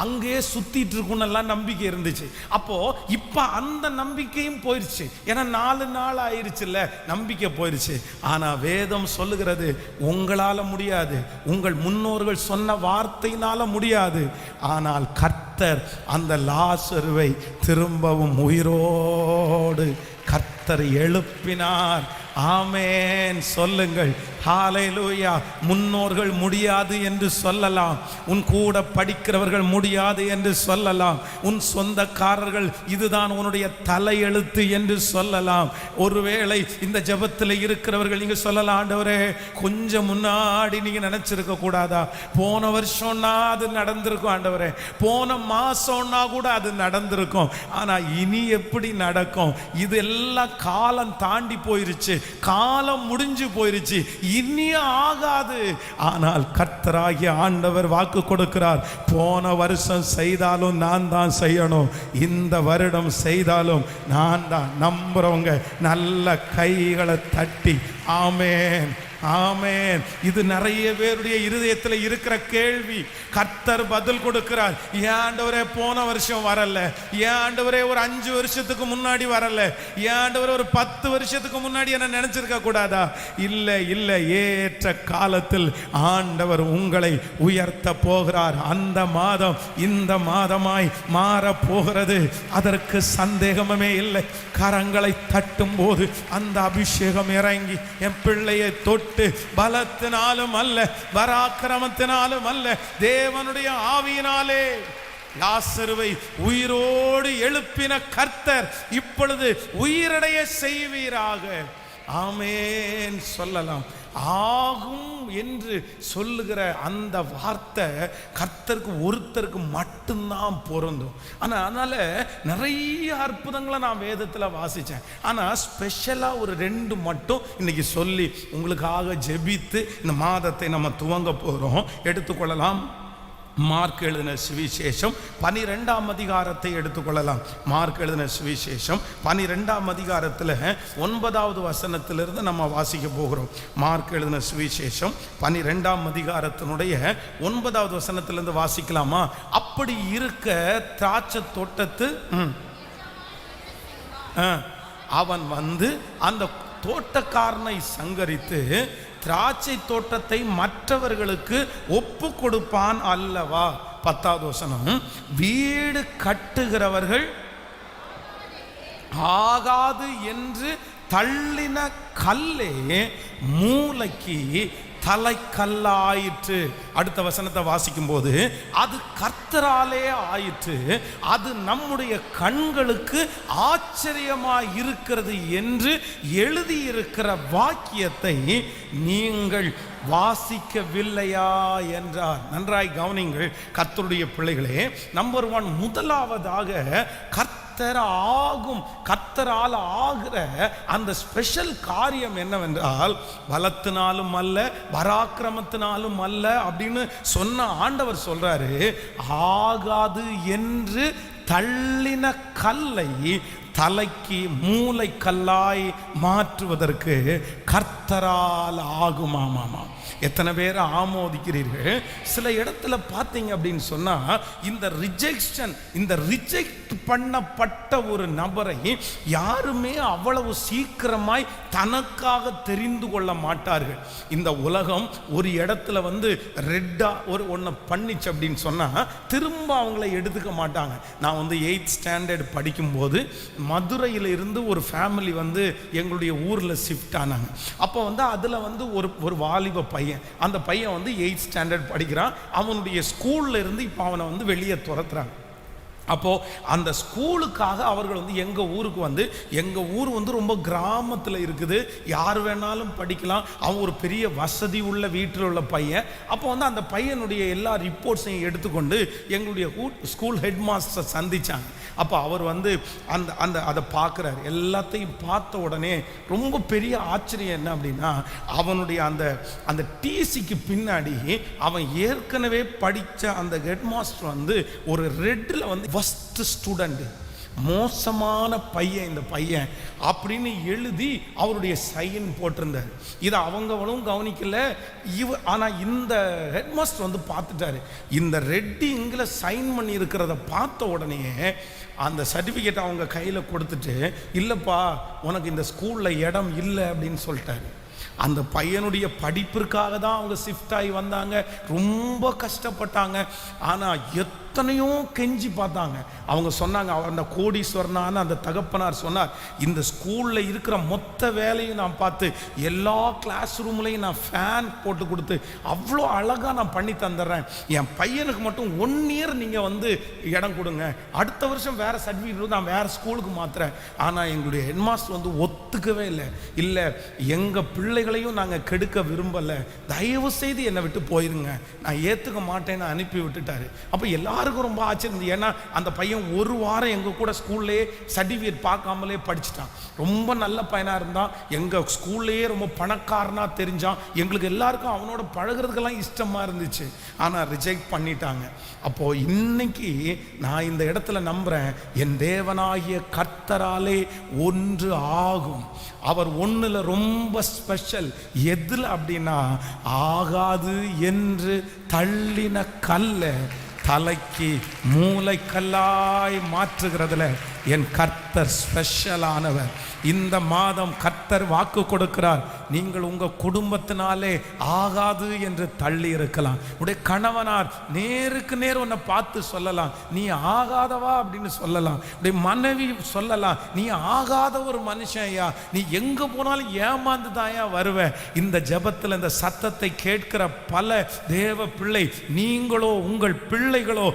அங்கேயே சுத்திட்டு இருக்குன்னு எல்லாம் நம்பிக்கை இருந்துச்சு. அப்போ இப்ப அந்த நம்பிக்கையும் போயிருச்சு, ஏன்னா 4 நாள் ஆயிருச்சுல்ல, நம்பிக்கை போயிருச்சு. ஆனா வேதம் சொல்லுகிறது, உங்களால முடியாது, உங்கள் முன்னோர்கள் சொன்ன வார்த்தையினால முடியாது, ஆனால் கர்த்தர் அந்த லாசருவை திரும்பவும் உயிரோடு கர்த்தர் எழுப்பினார். ஆமென் சொல்லுங்கள். ஹல்லேலூயா. முன்னோர்கள் முடியாது என்று சொல்லலாம், உன் கூட படிக்கிறவர்கள் முடியாது என்று சொல்லலாம், உன் சொந்தக்காரர்கள் இதுதான் உன்னுடைய தலையெழுத்து என்று சொல்லலாம். ஒருவேளை இந்த ஜெபத்தில் இருக்கிறவர்கள் நீங்க சொல்லலாம், ஆண்டவரே கொஞ்சம் முன்னாடி நீங்க நினைச்சிருக்க கூடாதா, போன வருஷம்னா அது நடந்திருக்கும், ஆண்டவரே போன மாசம்னா கூட அது நடந்திருக்கும், ஆனா இனி எப்படி நடக்கும், இது எல்லாம் காலம் தாண்டி போயிருச்சு, காலம் முடிஞ்சு போயிருச்சு, இனி ஆகாது. ஆனால் கர்த்தராகிய ஆண்டவர் வாக்கு கொடுக்கிறார், போன வருஷம் செய்தாலும் நான் தான் செய்யணும், இந்த வருடம் செய்தாலும் நான் தான். நம்புறவங்க நல்ல கைகளை தட்டி ஆமென் ஆமென். இது நிறைய பேருடைய இருதயத்தில் இருக்கிற கேள்வி. கர்த்தர் பதில் கொடுக்கிறார். ஏன் ஆண்டவரே போன வருஷம் வரல, ஏன் ஆண்டவரே ஒரு 5 வருஷத்துக்கு முன்னாடி வரல, ஏன் ஆண்டவரே ஒரு 10 வருஷத்துக்கு முன்னாடி என்ன நினைச்சிருக்க கூடாதா? இல்லை இல்லை, ஏற்ற காலத்தில் ஆண்டவர் உங்களை உயர்த்த போகிறார். அந்த மாதம் இந்த மாதமாய் மாற போகிறது, அதற்கு சந்தேகமே இல்லை. கரங்களை தட்டும் போது அந்த அபிஷேகம் இறங்கி என் பிள்ளையை தொட்டு கூப்பிட்டு பலத்தினாலும் அல்ல, பராக்கிரமத்தினாலும் அல்ல, தேவனுடைய ஆவியினாலே லாசருவை உயிரோடு எழுப்பின கர்த்தர் இப்பொழுது உயிரடைய செய்வீராக. ஆமென் சொல்லலாம். ஆகும் என்று சொல்லுகிற அந்த வார்த்தை கர்த்தருக்கு ஒருத்தருக்கு மட்டும்தான் பொருந்தும். அதனால நிறைய அற்புதங்களை நான் வேதத்தில் வாசித்தேன். ஆனால் ஸ்பெஷலாக ஒரு 2 மட்டும் இன்னைக்கு சொல்லி உங்களுக்காக ஜெபித்து இந்த மாதத்தை நம்ம துவங்க போகிறோம். எடுத்துக்கொள்ளலாம். மார்க் எழுதின சுவிசேஷம் 12ஆம் அதிகாரத்தை எடுத்துக்கொள்ளலாம். மார்க் எழுதின சுவிசேஷம் 12ஆம் அதிகாரத்தில் 9வது வசனத்திலிருந்து நம்ம வாசிக்க போகிறோம். மார்க் எழுதின சுவிசேஷம் 12ஆம் அதிகாரத்தினுடைய 9வது வசனத்திலிருந்து வாசிக்கலாமா? அப்படி இருக்க திராட்சை தோட்டத்து அவன் வந்து அந்த தோட்டக்காரனை சங்கரித்து திராட்சை தோட்டத்தை மற்றவர்களுக்கு ஒப்பு கொடுப்பான் அல்லவா? 10வது வசனம், வீடு கட்டுகிறவர்கள் ஆகாது என்று தள்ளின கல்லே மூலைக்கு தலைக்கல்லாயிற்று. அடுத்த வசனத்தை வாசிக்கும் போது, அது கர்த்தராலே ஆயிற்று, அது நம்முடைய கண்களுக்கு ஆச்சரியமாய் இருக்கிறது என்று எழுதியிருக்கிற வாக்கியத்தை நீங்கள் வாசிக்கவில்லையா என்றார். நன்றாய் கவனிங்கள் கர்த்தருடைய பிள்ளைகளே. நம்பர் 1, முதலாவதாக ஆகும், கர்த்தரால் ஆகிற அந்த ஸ்பெஷல் காரியம் என்னவென்றால், பலத்தினாலும் அல்ல, பராக்கிரமத்தினாலும் அல்ல அப்படின்னு சொன்ன ஆண்டவர் சொல்றாரு, ஆகாது என்று தள்ளின கல்லை தலைக்கு மூளை கல்லாய் மாற்றுவதற்கு கர்த்தரால் ஆகுமாமாமா. எத்தனை பேர் ஆமோதிக்கிறீர்கள்? சில இடத்துல பார்த்தீங்க அப்படின்னு சொன்னா, இந்த ரிஜெக்ஷன், இந்த ரிஜெக்ட் பண்ணப்பட்ட ஒரு நபரை யாருமே அவ்வளவு சீக்கிரமாய் தனக்காக தெரிந்து கொள்ள மாட்டார்கள். இந்த உலகம் ஒரு இடத்துல வந்து ரெட்டா ஒன்று பண்ணிச்சு அப்படின்னு சொன்னா திரும்ப அவங்கள எடுத்துக்க மாட்டாங்க. நான் வந்து 8th ஸ்டாண்டர்ட் படிக்கும்போது மதுரையில் இருந்து ஒரு ஃபேமிலி வந்து எங்களுடைய ஊரில் ஷிஃப்ட் ஆனாங்க. அப்போ வந்து அதில் வந்து ஒரு வாலிப பையன், அந்த பையன் வந்து 8th ஸ்டாண்டர்ட் படிக்கிறான். அவனுடைய ஸ்கூல்ல இருந்து இப்போ அவனை வந்து வெளியே துரத்துறாங்க. அப்போது அந்த ஸ்கூலுக்காக அவர்கள் வந்து எங்கள் ஊருக்கு வந்து, எங்கள் ஊர் வந்து ரொம்ப கிராமத்தில் இருக்குது, யார் வேணாலும் படிக்கலாம், அவன் ஒரு பெரிய வசதி உள்ள வீட்டில் உள்ள பையன். அப்போ வந்து அந்த பையனுடைய எல்லா ரிப்போர்ட்ஸையும் எடுத்துக்கொண்டு எங்களுடைய ஸ்கூல் ஹெட் மாஸ்டர் சந்தித்தாங்க. அப்போ அவர் வந்து அதை பார்க்குறாரு. எல்லாத்தையும் பார்த்த உடனே ரொம்ப பெரிய ஆச்சரியம் என்ன அப்படின்னா, அவனுடைய அந்த டிசிக்கு பின்னாடி அவன் ஏற்கனவே படித்த அந்த ஹெட் மாஸ்டர் வந்து ஒரு ரெட்டில் வந்து ஃபர்ஸ்ட் ஸ்டூடெண்ட், மோசமான பையன் இந்த பையன் அப்படின்னு எழுதி அவருடைய சைன் போட்டிருந்தார். இதை அவங்களும் கவனிக்கல. ஆனால் இந்த ஹெட்மாஸ்டர் வந்து பார்த்துட்டாரு. இந்த ரெட்டி இங்கில சைன் பண்ணி இருக்கிறத பார்த்த உடனே அந்த சர்டிஃபிகேட் அவங்க கையில் கொடுத்துட்டு, இல்லைப்பா உனக்கு இந்த ஸ்கூலில் இடம் இல்லை அப்படின்னு சொல்லிட்டாரு. அந்த பையனுடைய படிப்பிற்காக தான் அவங்க ஷிஃப்ட் ஆகி வந்தாங்க, ரொம்ப கஷ்டப்பட்டாங்க. ஆனால் எத்தனையோ கெஞ்சி பார்த்தாங்க. அவங்க சொன்னாங்க, அந்த கோடீஸ்வரனான அந்த தகப்பனார் சொன்னார், இந்த ஸ்கூலில் இருக்கிற மொத்த வேலையும் நான் பார்த்து, எல்லா கிளாஸ் ரூம்லையும் நான் ஃபேன் போட்டு கொடுத்து அவ்வளோ அழகாக நான் பண்ணி தந்துடுறேன், என் பையனுக்கு மட்டும் 1 இயர் நீங்கள் வந்து இடம் கொடுங்க, அடுத்த வருஷம் வேறு சர்டிஃபிகேட் நான் வேறு ஸ்கூலுக்கு மாற்றுறேன். ஆனால் எங்களுடைய ஹெட்மாஸ்டர் வந்து ஒத்துக்கவே இல்லை, எங்கள் பிள்ளைகளையும் நாங்கள் கெடுக்க விரும்பலை, தயவு செய்து என்னை விட்டு போயிருங்க, நான் ஏற்றுக்க மாட்டேன்னு அனுப்பி விட்டுட்டாரு. அப்போ எல்லாருக்கும் ரொம்ப ஆச்சரியம். ஏன்னா அந்த பையன் 1 வாரம் எங்கள் கூட ஸ்கூல்லேயே சர்டிஃபிகேட் பார்க்காமலே படிச்சுட்டான். ரொம்ப நல்ல பையனாக இருந்தான், எங்கள் ஸ்கூல்லையே ரொம்ப பணக்காரனாக தெரிஞ்சான், எங்களுக்கு எல்லாருக்கும் அவனோட பழகிறதுக்கெல்லாம் இஷ்டமாக இருந்துச்சு. ஆனால் ரிஜெக்ட் பண்ணிட்டாங்க. அப்போது இன்னைக்கு நான் இந்த இடத்துல நம்புகிறேன், என் தேவனாகிய கர்த்தராலே ஒன்று ஆகும். அவர் ஒன்றில் ரொம்ப ஸ்பெஷல். எதில் அப்படின்னா, ஆகாது என்று தள்ளின கல்லை தலைக்கு மூளைக்கல்லாய் மாற்றுகிறதுல என் கர்த்தர் ஸ்பெஷலானவர். இந்த மாதம் கர்த்தர் வாக்கு கொடுக்கிறார். நீங்கள் உங்கள் குடும்பத்தினாலே ஆகாது என்று தள்ளி இருக்கலாம். உடைய கணவனார் நேருக்கு நேர் உன்னை பார்த்து சொல்லலாம், நீ ஆகாதவா அப்படின்னு சொல்லலாம். உடைய மனைவி சொல்லலாம், நீ ஆகாத ஒரு மனுஷன் ஐயா, நீ எங்கே போனாலும் ஏமாந்து தாயா வருவ. இந்த ஜெபத்தில் இந்த சத்தத்தை கேட்கிற பல தேவ பிள்ளை, நீங்களோ உங்கள் பிள்ளைகளோ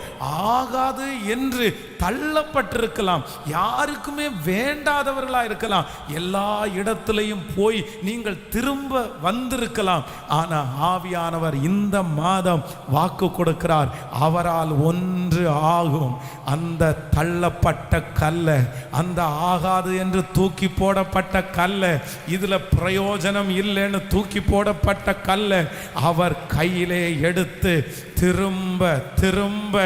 ஆகாது என்று தள்ளப்பட்டிருக்கலாம். யாருக்குமே வேண்டாதவர்களா இருக்கலாம். எல்லா இடத்திலையும் போய் நீங்கள் திரும்ப வந்திருக்கலாம். ஆனா ஆவியானவர் இந்த மாதம் வாக்கு கொடுக்கிறார், அவரால் ஒன்று ஆகும். அந்த தள்ளப்பட்ட கல்ல, அந்த ஆகாது என்று தூக்கி போடப்பட்ட கல்ல, இதுல பிரயோஜனம் இல்லைன்னு தூக்கி போடப்பட்ட கல்ல அவர் கையிலே எடுத்து திரும்ப திரும்ப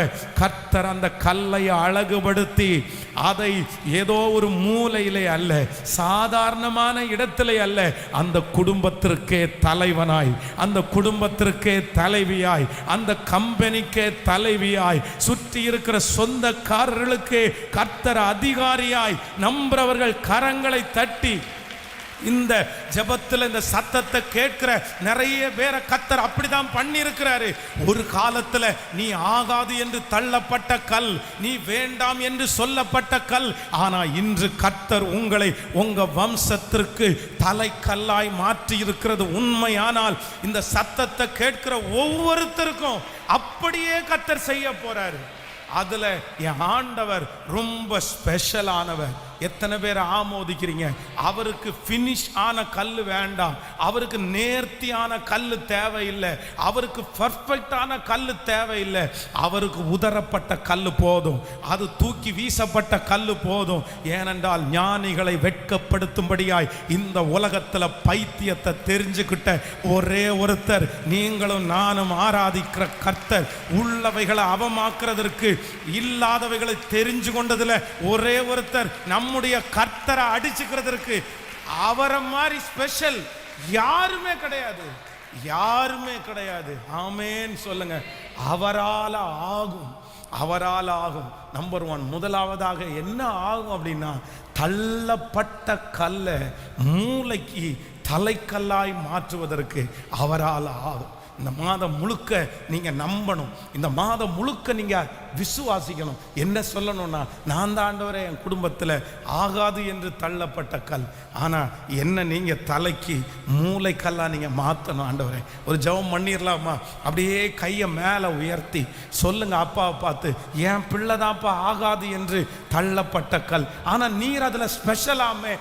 கர்த்தர் அந்த கல்லை அழகுபடுத்தி அதை ஏதோ ஒரு மூலையிலே அல்ல, சாதாரணமான இடத்திலே அல்ல, அந்த குடும்பத்திற்கே தலைவனாய், அந்த குடும்பத்திற்கே தலைவியாய், அந்த கம்பெனிக்கே தலைவியாய், சுற்றி இருக்கிற சொந்தக்காரர்களுக்கே கர்த்தர் அதிகாரியாய், நம்புறவர்கள் கரங்களை தட்டி இந்த ஜெபத்தில் இந்த சத்தத்தை கேட்கிற நிறைய பேரை கர்த்தர் அப்படிதான் பண்ணியிருக்கிறாரு. ஒரு காலத்தில் நீ ஆகாது என்று தள்ளப்பட்ட கல், நீ வேண்டாம் என்று சொல்லப்பட்ட கல், ஆனா இன்று கர்த்தர் உங்களை உங்க வம்சத்திற்கு தலைக்கல்லாய் மாற்றி இருக்கிறது உண்மையானால் இந்த சத்தத்தை கேட்கிற ஒவ்வொருத்தருக்கும் அப்படியே கர்த்தர் செய்ய போறாரு. அதுல என் ஆண்டவர் ரொம்ப ஸ்பெஷலானவர். எத்தனை பேர் ஆமோதிக்கிறீங்க? அவருக்கு ஃபினிஷ் ஆன கல் வேண்டாம், அவருக்கு நேர்த்தியான கல் தேவையில்லை, அவருக்கு பர்ஃபெக்டான கல் தேவையில்லை, அவருக்கு உதரப்பட்ட கல் போதும், அது தூக்கி வீசப்பட்ட கல் போதும். ஏனென்றால் ஞானிகளை வெட்கப்படுத்தும்படியாய் இந்த உலகத்தில் பைத்தியத்தை தெரிஞ்சுக்கிட்ட ஒரே ஒருத்தர் நீங்களும் நானும் ஆராதிக்கிற கர்த்தர். உள்ளவைகளை அவமாக்குறதற்கு இல்லாதவைகளை தெரிஞ்சு கொண்டதுல ஒரே ஒருத்தர் நம்முடைய கர்த்தரை அடிச்சுக்கிறதற்கு அவரை மாதிரி ஸ்பெஷல் யாருமே கிடையாது, யாருமே கிடையாது. ஆமென் சொல்லுங்க. அவரால் ஆகும், அவரால் ஆகும். நம்பர் 1, முதலாவதாக என்ன ஆகும் அப்படின்னா, தள்ளப்பட்ட கல்லை மூளைக்கு தலைக்கல்லாய் மாற்றுவதற்கு அவரால் ஆகும். இந்த மாதம் முழுக்க நீங்க நம்பணும், இந்த மாதம் முழுக்க நீங்க விசுவாசிக்கணும். என்ன சொல்லணும்னா, நான் தான் ஆண்டவரே என் குடும்பத்தில் ஆகாது என்று தள்ளப்பட்ட கல், ஆனா என்ன நீங்க தலைக்கு மூளைக்கல்லா நீங்க மாற்றணும். ஆண்டவரே ஒரு ஜெபம் பண்ணிடலாமா? அப்படியே கையை மேலே உயர்த்தி சொல்லுங்க, அப்பாவை பார்த்து, என் பிள்ளை தான்ப்பா ஆகாது என்று தள்ளப்பட்ட கல், ஆனா நீர் அதுல ஸ்பெஷலாமே,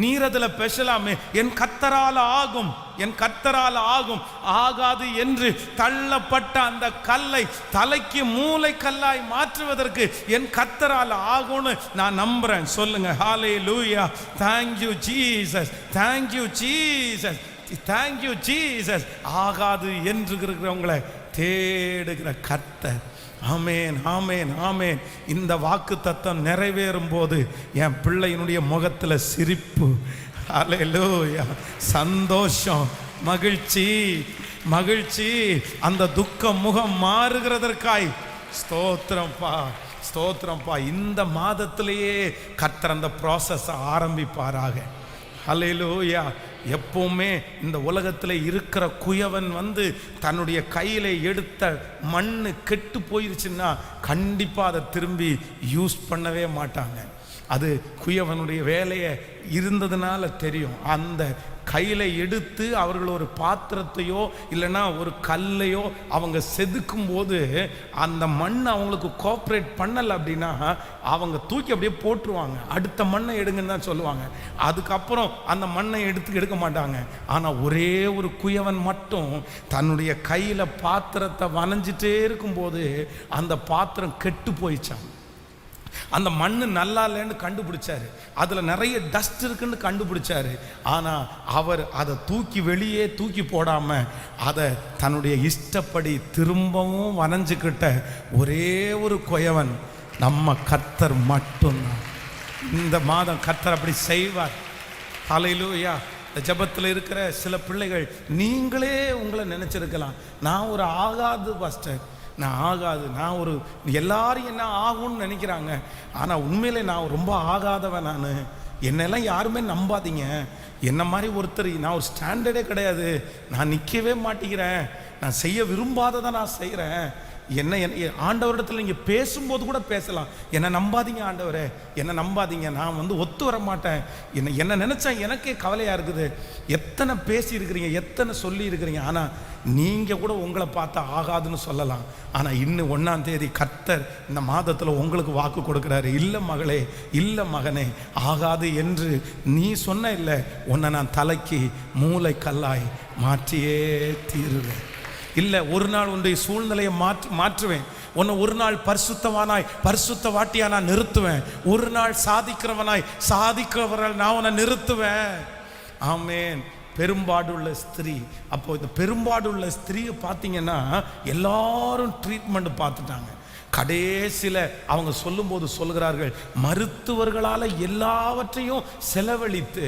நீர் அதுல ஸ்பெஷலாமே, என் கர்த்தரால் ஆகும், என் கர்த்தரால் ஆகும். ஆகாது என்று தள்ளப்பட்ட அந்த கல்லை தலைக்கு மூளை கல்லாய் மாற்றுவதற்கு என் கர்த்தரால் ஆகும்னு நான் நம்புறேன். சொல்லுங்க ஹல்லேலூயா. Thank you Jesus, thank you Jesus, thank you Jesus. ஆகாது என்று இருக்கிறவங்களை தேடுகிற கர்த்தர். ஆமேன், ஆமேன், ஆமேன். இந்த வாக்கு தத்தம் நிறைவேறும் போது என் பிள்ளையினுடைய முகத்தில் சிரிப்பு, ஹல்லேலூயா, சந்தோஷம், மகிழ்ச்சி, மகிழ்ச்சி, அந்த துக்க முகம் மாறுகிறதற்காய் ஸ்தோத்திரம்ப்பா, ஸ்தோத்திரம்ப்பா. இந்த மாதத்திலேயே கர்த்தர் அந்த ப்ராசஸ் ஆரம்பிப்பாராக. ஹல்லேலூயா. எப்பவுமே இந்த உலகத்தில் இருக்கிற குயவன் தன்னுடைய கையில் எடுத்த மண்ணு கெட்டு போயிருச்சுன்னா கண்டிப்பாக அதை திரும்பி யூஸ் பண்ணவே மாட்டாங்க. அது குயவனுடைய வேலையை இருந்ததுனால தெரியும். அந்த கையில் எடுத்து அவர்கள் ஒரு பாத்திரத்தையோ இல்லைன்னா ஒரு கல்லையோ அவங்க செதுக்கும் போது அந்த மண் அவங்களுக்கு கோஆப்ரேட் பண்ணலை அப்படின்னா அவங்க தூக்கி அப்படியே போட்டுருவாங்க. அடுத்த மண்ணை எடுங்கன்னு தான் சொல்லுவாங்க. அதுக்கப்புறம் அந்த மண்ணை எடுக்க மாட்டாங்க. ஆனால் ஒரே ஒரு குயவன் மட்டும் தன்னுடைய கையில் பாத்திரத்தை வனைஞ்சிட்டே இருக்கும்போது அந்த பாத்திரம் கெட்டு போயிச்சான். அந்த மண்ணு நல்லா இல்லைன்னு கண்டுபிடிச்சாரு, அதுல நிறைய டஸ்ட் இருக்குன்னு கண்டுபிடிச்சாரு. ஆனா அவர் அதை வெளியே தூக்கி போடாம அதை தன்னுடைய இஷ்டப்படி திரும்பவும் வனைஞ்சுக்கிட்ட ஒரே ஒரு குயவன் நம்ம கர்த்தர் மட்டும்தான். இந்த மாதம் கர்த்தர் அப்படி செய்வார். ஹல்லேலூயா. இந்த ஜெபத்தில் இருக்கிற சில பிள்ளைகள், நீங்களே உங்களை நினைச்சிருக்கலாம், நான் ஒரு ஆகாது பாஸ்டர், நான் ஆகாது, நான் ஒரு எல்லாரும் என்ன ஆகும்னு நினைக்கிறாங்க, ஆனால் உண்மையிலே நான் ரொம்ப ஆகாதவன். நான் என்னெல்லாம் யாருமே நம்பாதீங்க. என்ன மாதிரி ஒருத்தர், நான் ஒரு ஸ்டாண்டர்டே கிடையாது, நான் நிற்கவே மாட்டேங்கிறேன், நான் செய்ய விரும்பாததை நான் செய்கிறேன். என்ன ஆண்டவரிடத்தில் நீங்கள் பேசும்போது கூட பேசலாம், என்னை நம்பாதீங்க ஆண்டவரே, என்னை நம்பாதீங்க, நான் ஒத்து வர மாட்டேன், என்ன நினச்சா எனக்கே கவலையாக இருக்குது. எத்தனை பேசி இருக்கிறீங்க, எத்தனை சொல்லி இருக்கிறீங்க, ஆனால் நீங்கள் கூட உங்களை பார்த்தா ஆகாதுன்னு சொல்லலாம். ஆனால் இன்னும் 1ஆம் தேதி கர்த்தர் இந்த மாதத்தில் உங்களுக்கு வாக்கு கொடுக்குறாரு, இல்லை மகளே, இல்லை மகனே, ஆகாது என்று நீ சொன்ன இல்லை, உன்னை நான் தலைக்கு மூளை கல்லாய் மாற்றியே தீருவேன். இல்லை, ஒரு நாள் உன்னுடைய சூழ்நிலையை மாற்றுவேன், உன்னை ஒரு நாள் பரிசுத்தவானாய் பரிசுத்த வாட்டியா நான் நிறுத்துவேன், ஒரு நாள் சாதிக்கிறவனாய் சாதிக்கிறவர்கள் நான் உன்னை நிறுத்துவேன். ஆமேன். பெரும்பாடுள்ள ஸ்திரீ. அப்போ இந்த பெரும்பாடுள்ள ஸ்திரீயை பார்த்தீங்கன்னா எல்லாரும் ட்ரீட்மெண்ட் பார்த்துட்டாங்க. கடைசியில் அவங்க சொல்லும்போது சொல்கிறார்கள், மருத்துவர்களால் எல்லாவற்றையும் செலவழித்து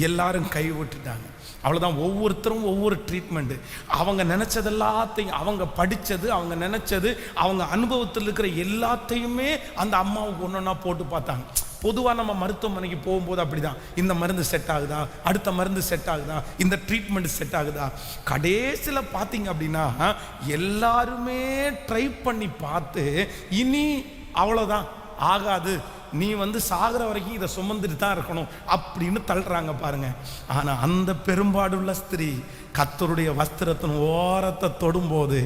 எல்லாரும் கைவிட்டுட்டாங்க. அவ்வளோதான். ஒவ்வொருத்தரும் ஒவ்வொரு ட்ரீட்மெண்ட்டு. அவங்க நினச்சது எல்லாத்தையும், அவங்க படித்தது, அவங்க நினச்சது, அவங்க அனுபவத்தில் இருக்கிற எல்லாத்தையுமே அந்த அம்மாவுக்கு ஒன்று ஒன்றா போட்டு பார்த்தாங்க. பொதுவாக நம்ம மருத்துவமனைக்கு போகும்போது அப்படி தான், இந்த மருந்து செட் ஆகுதா, அடுத்த மருந்து செட் ஆகுதா, இந்த ட்ரீட்மெண்ட் செட் ஆகுதா. கடைசியில் பார்த்தீங்க அப்படின்னா எல்லாருமே ட்ரை பண்ணி பார்த்து இனி அவ்வளோதான், ஆகாது, நீ சாகிற வரைக்கும் இதை சுமந்துட்டு தான் இருக்கணும் அப்படின்னு தள்ளுறாங்க பாருங்க. ஆனால் அந்த பெரும்பாடுள்ள ஸ்திரீ கர்த்தருடைய வஸ்திரத்தின் ஓரத்தை தொடும்போது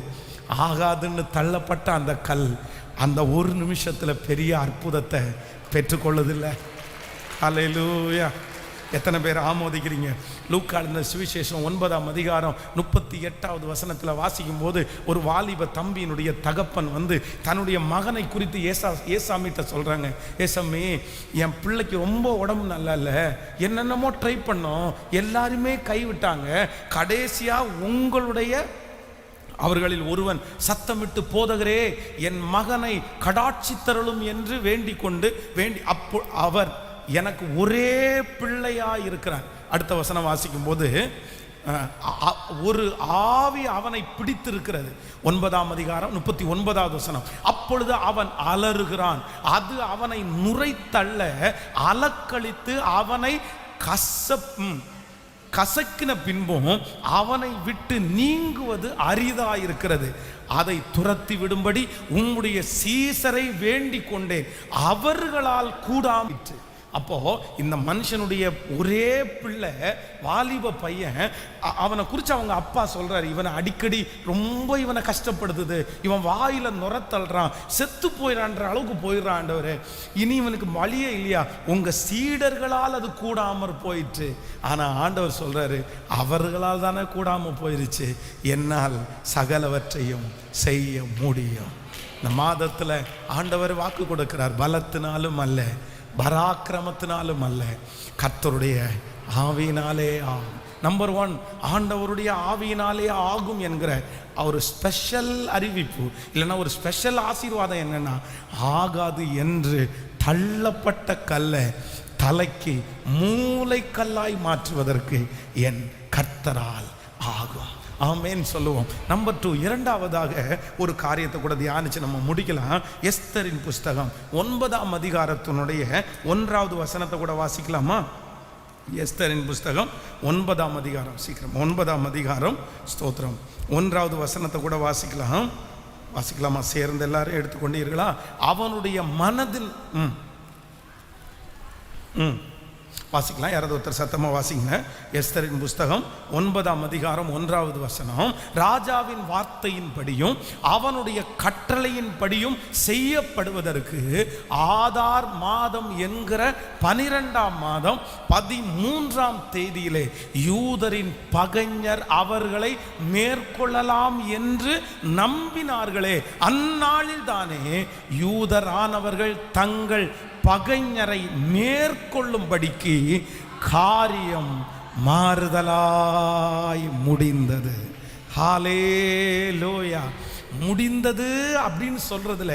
ஆகாதுன்னு தள்ளப்பட்ட அந்த கல் அந்த ஒரு நிமிஷத்தில் பெரிய அற்புதத்தை பெற்றுக்கொள்ளுதில்லை. ஹல்லேலூயா. எத்தனை பேர் ஆமோதிக்கிறீங்க? லூக்கா எழுதின சுவிசேஷம் 9ஆம் அதிகாரம் 38வது வசனத்தில் வாசிக்கும் போது ஒரு வாலிப தம்பியினுடைய தகப்பன் தன்னுடைய மகனை குறித்து ஏசாமிட்ட சொல்கிறாங்க, ஏசாமி, என் பிள்ளைக்கு ரொம்ப உடம்பு நல்லா இல்லை, என்னென்னமோ ட்ரை பண்ணோம், எல்லாருமே கைவிட்டாங்க, கடைசியாக உங்களுடைய அவர்களில் ஒருவன் சத்தமிட்டு, போதகரே, என் மகனை கடாட்சி தருளும் என்று அப்போ அவர் எனக்கு ஒரே பிள்ளையா இருக்கிறார். அடுத்த வசனம் வாசிக்கும் போது, ஒரு ஆவி அவனை பிடித்திருக்கிறது. 9ஆம் அதிகாரம் 39வது வசனம். அப்பொழுது அவன் அலறுகிறான், அது அவனை நுரைத்தள்ள அலக்களித்து அவனை கசக்கின பின்பும் அவனை விட்டு நீங்குவது அரிதாயிருக்கிறது. அதை துரத்தி விடும்படி உம்முடைய சீசரை வேண்டிக் கொண்டேன், அவர்களால் கூடாமிற்று. அப்போ இந்த மனுஷனுடைய ஒரே பிள்ளை, வாலிப பையன், அவனை குறித்து அவங்க அப்பா சொல்றாரு, இவனை அடிக்கடி ரொம்ப இவனை கஷ்டப்படுத்துது, இவன் வாயில நுரத்தள்ளுறான், செத்து போயிடான்ற அளவுக்கு போயிடுறான், ஆண்டவரே, இனி இவனுக்கு வழியே இல்லையா, உங்க சீடர்களால் அது கூடாமற் போயிற்று. ஆனா ஆண்டவர் சொல்றாரு, அவர்களால் தானே கூடாம போயிருச்சு, என்னால் சகலவற்றையும் செய்ய முடியும். இந்த மாதத்துல ஆண்டவர் வாக்கு கொடுக்கிறார், பலத்தினாலும் அல்ல, பராக்கிரமத்தினாலும் அல்ல, கர்த்தருடைய ஆவியினாலே ஆகும். நம்பர் 1, ஆண்டவருடைய ஆவியினாலே ஆகும் என்கிற ஒரு ஸ்பெஷல் அறிவிப்பு, இல்லைன்னா ஒரு ஸ்பெஷல் ஆசீர்வாதம் என்னன்னா, ஆகாது என்று தள்ளப்பட்ட கல்லை தலைக்கு மூளைக்கல்லாய் மாற்றுவதற்கு என் கர்த்தரால் ஆகும். ஆமேன் சொல்லுவோம். நம்பர் 2, இரண்டாவதாக ஒரு காரியத்தை கூட தியானிச்சு நம்ம முடிக்கலாம். எஸ்தரின் புஸ்தகம் 9ஆம் அதிகாரத்தினுடைய 1வது வசனத்தை கூட வாசிக்கலாமா? எஸ்தரின் புஸ்தகம் 9ஆம் அதிகாரம், சீக்கிரம் 9ஆம் அதிகாரம், ஸ்தோத்திரம், 1வது வசனத்தை கூட வாசிக்கலாமா? சேர்ந்து எல்லாரும் எடுத்துக்கொண்டீர்களா? அவனுடைய மனதில் வாசிக்கலாம், யாராவது ஒருத்தர் சத்தமாக வாசிங்க. எஸ்தரின் புஸ்தகம் 9ஆம் அதிகாரம் 1வது வசனம். ராஜாவின் வார்த்தையின்படியும் அவனுடைய கட்டளையின்படியும் செய்யப்படுவதற்கு ஆதார் மாதம் என்கிற 12ஆம் மாதம் 13ஆம் தேதியிலே யூதரின் பகைஞர் அவர்களை மேற்கொள்ளலாம் என்று நம்பினார்களே, அந்நாளில் தானே யூதரானவர்கள் தங்கள் பகைஞரை மேற்கொள்ளும்படிக்கு காரியம் மாறுதலாய் முடிந்தது. ஹல்லேலூயா. முடிந்தது அப்படின்னு சொல்றதுல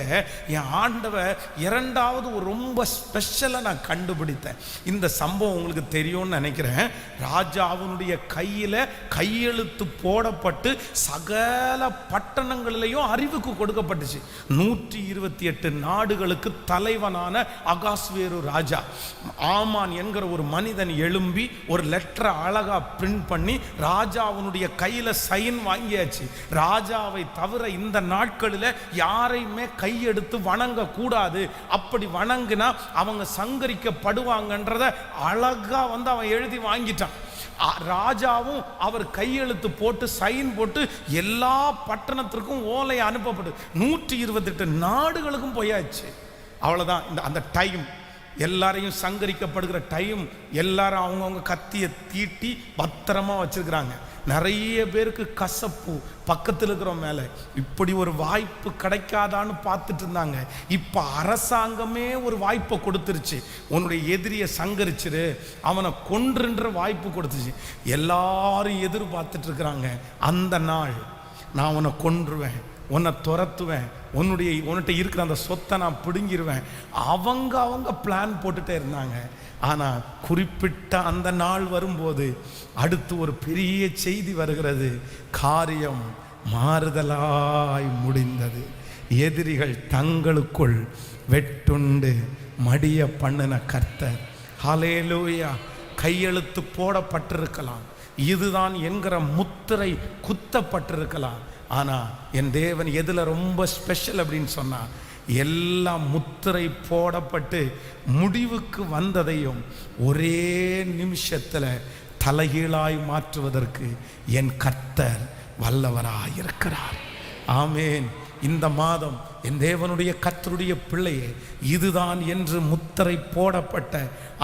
என் ஆண்டவர் இரண்டாவது ஒரு ரொம்ப ஸ்பெஷலாக நான் கண்டுபிடித்தேன். இந்த சம்பவம் உங்களுக்கு தெரியும்னு நினைக்கிறேன். ராஜாவினுடைய கையில் கையெழுத்து போடப்பட்டு சகல பட்டணங்களிலையும் அறிவுக்கு கொடுக்கப்பட்டுச்சு. 128 நாடுகளுக்கு தலைவனான அகாஸ்வேரு ராஜா ஆமான் என்கிற ஒரு மனிதன் எழும்பி ஒரு லெட்டரை அழகா பிரிண்ட் பண்ணி ராஜாவினுடைய கையில சைன் வாங்கியாச்சு. ராஜாவை தவிர இந்த நாட்களில் யாரையுமே கையெடுத்து வணங்க கூடாது, அப்படி வணங்கினா அவங்க சங்கரிக்கப்படுவாங்கன்றத அழகா அவன் எழுதி வாங்கிட்டான். ராஜாவும் அவர் கையெழுத்து போட்டு சைன் போட்டு எல்லா பட்டணத்திற்கும் ஓலை அனுப்பப்பட்டு 128 நாடுகளுக்கும் போயாச்சு. அவ்வளவுதான். அந்த டைம் எல்லாரையும் சங்கரிக்கப்படுகிற டைம். எல்லாரும் அவங்கவுங்க கத்தியை தீட்டி பத்திரமா வச்சிருக்கிறாங்க. நிறைய பேருக்கு கசப்பு பக்கத்தில் இருக்கிறோம் மேலே இப்படி ஒரு வாய்ப்பு கிடைக்காதான்னு பார்த்துட்டு இருந்தாங்க. இப்போ அரசாங்கமே ஒரு வாய்ப்பை கொடுத்துருச்சு. உன்னுடைய எதிரியை சங்கரிச்சிரு, அவனை கொன்றுன்ற வாய்ப்பு கொடுத்துச்சு. எல்லாரும் எதிர்பார்த்துட்டு இருக்கிறாங்க. அந்த நாள் நான் உன்னை கொன்றுவேன், உன்னை துரத்துவேன், உன்கிட்ட இருக்கிற அந்த சொத்தை நான் பிடுங்கிடுவேன். அவங்க பிளான் போட்டுட்டே இருந்தாங்க. ஆனால் குறிப்பிட்ட அந்த நாள் வரும்போது அடுத்து ஒரு பெரிய செய்தி வருகிறது. காரியம் மாறுதலாய் முடிந்தது. எதிரிகள் தங்களுக்குள் வெட்டுண்டு மடிய பண்ணின கர்த்தர். ஹல்லேலூயா. கையெழுத்து போடப்பட்டிருக்கலாம், இதுதான் என்கிற முத்திரை குத்தப்பட்டிருக்கலாம். ஆனால் என் தேவன் எதில் ரொம்ப ஸ்பெஷல் அப்படின்னு சொன்னார், எல்லாம் முத்திரை போடப்பட்டு முடிவுக்கு வந்ததையும் ஒரே நிமிஷத்தில் தலைகீழாய் மாற்றுவதற்கு என் கர்த்தர் வல்லவராயிருக்கிறார். ஆமேன். இந்த மாதம் என் தேவனுடைய கர்த்தருடைய பிள்ளையே, இதுதான் என்று முத்திரை போடப்பட்ட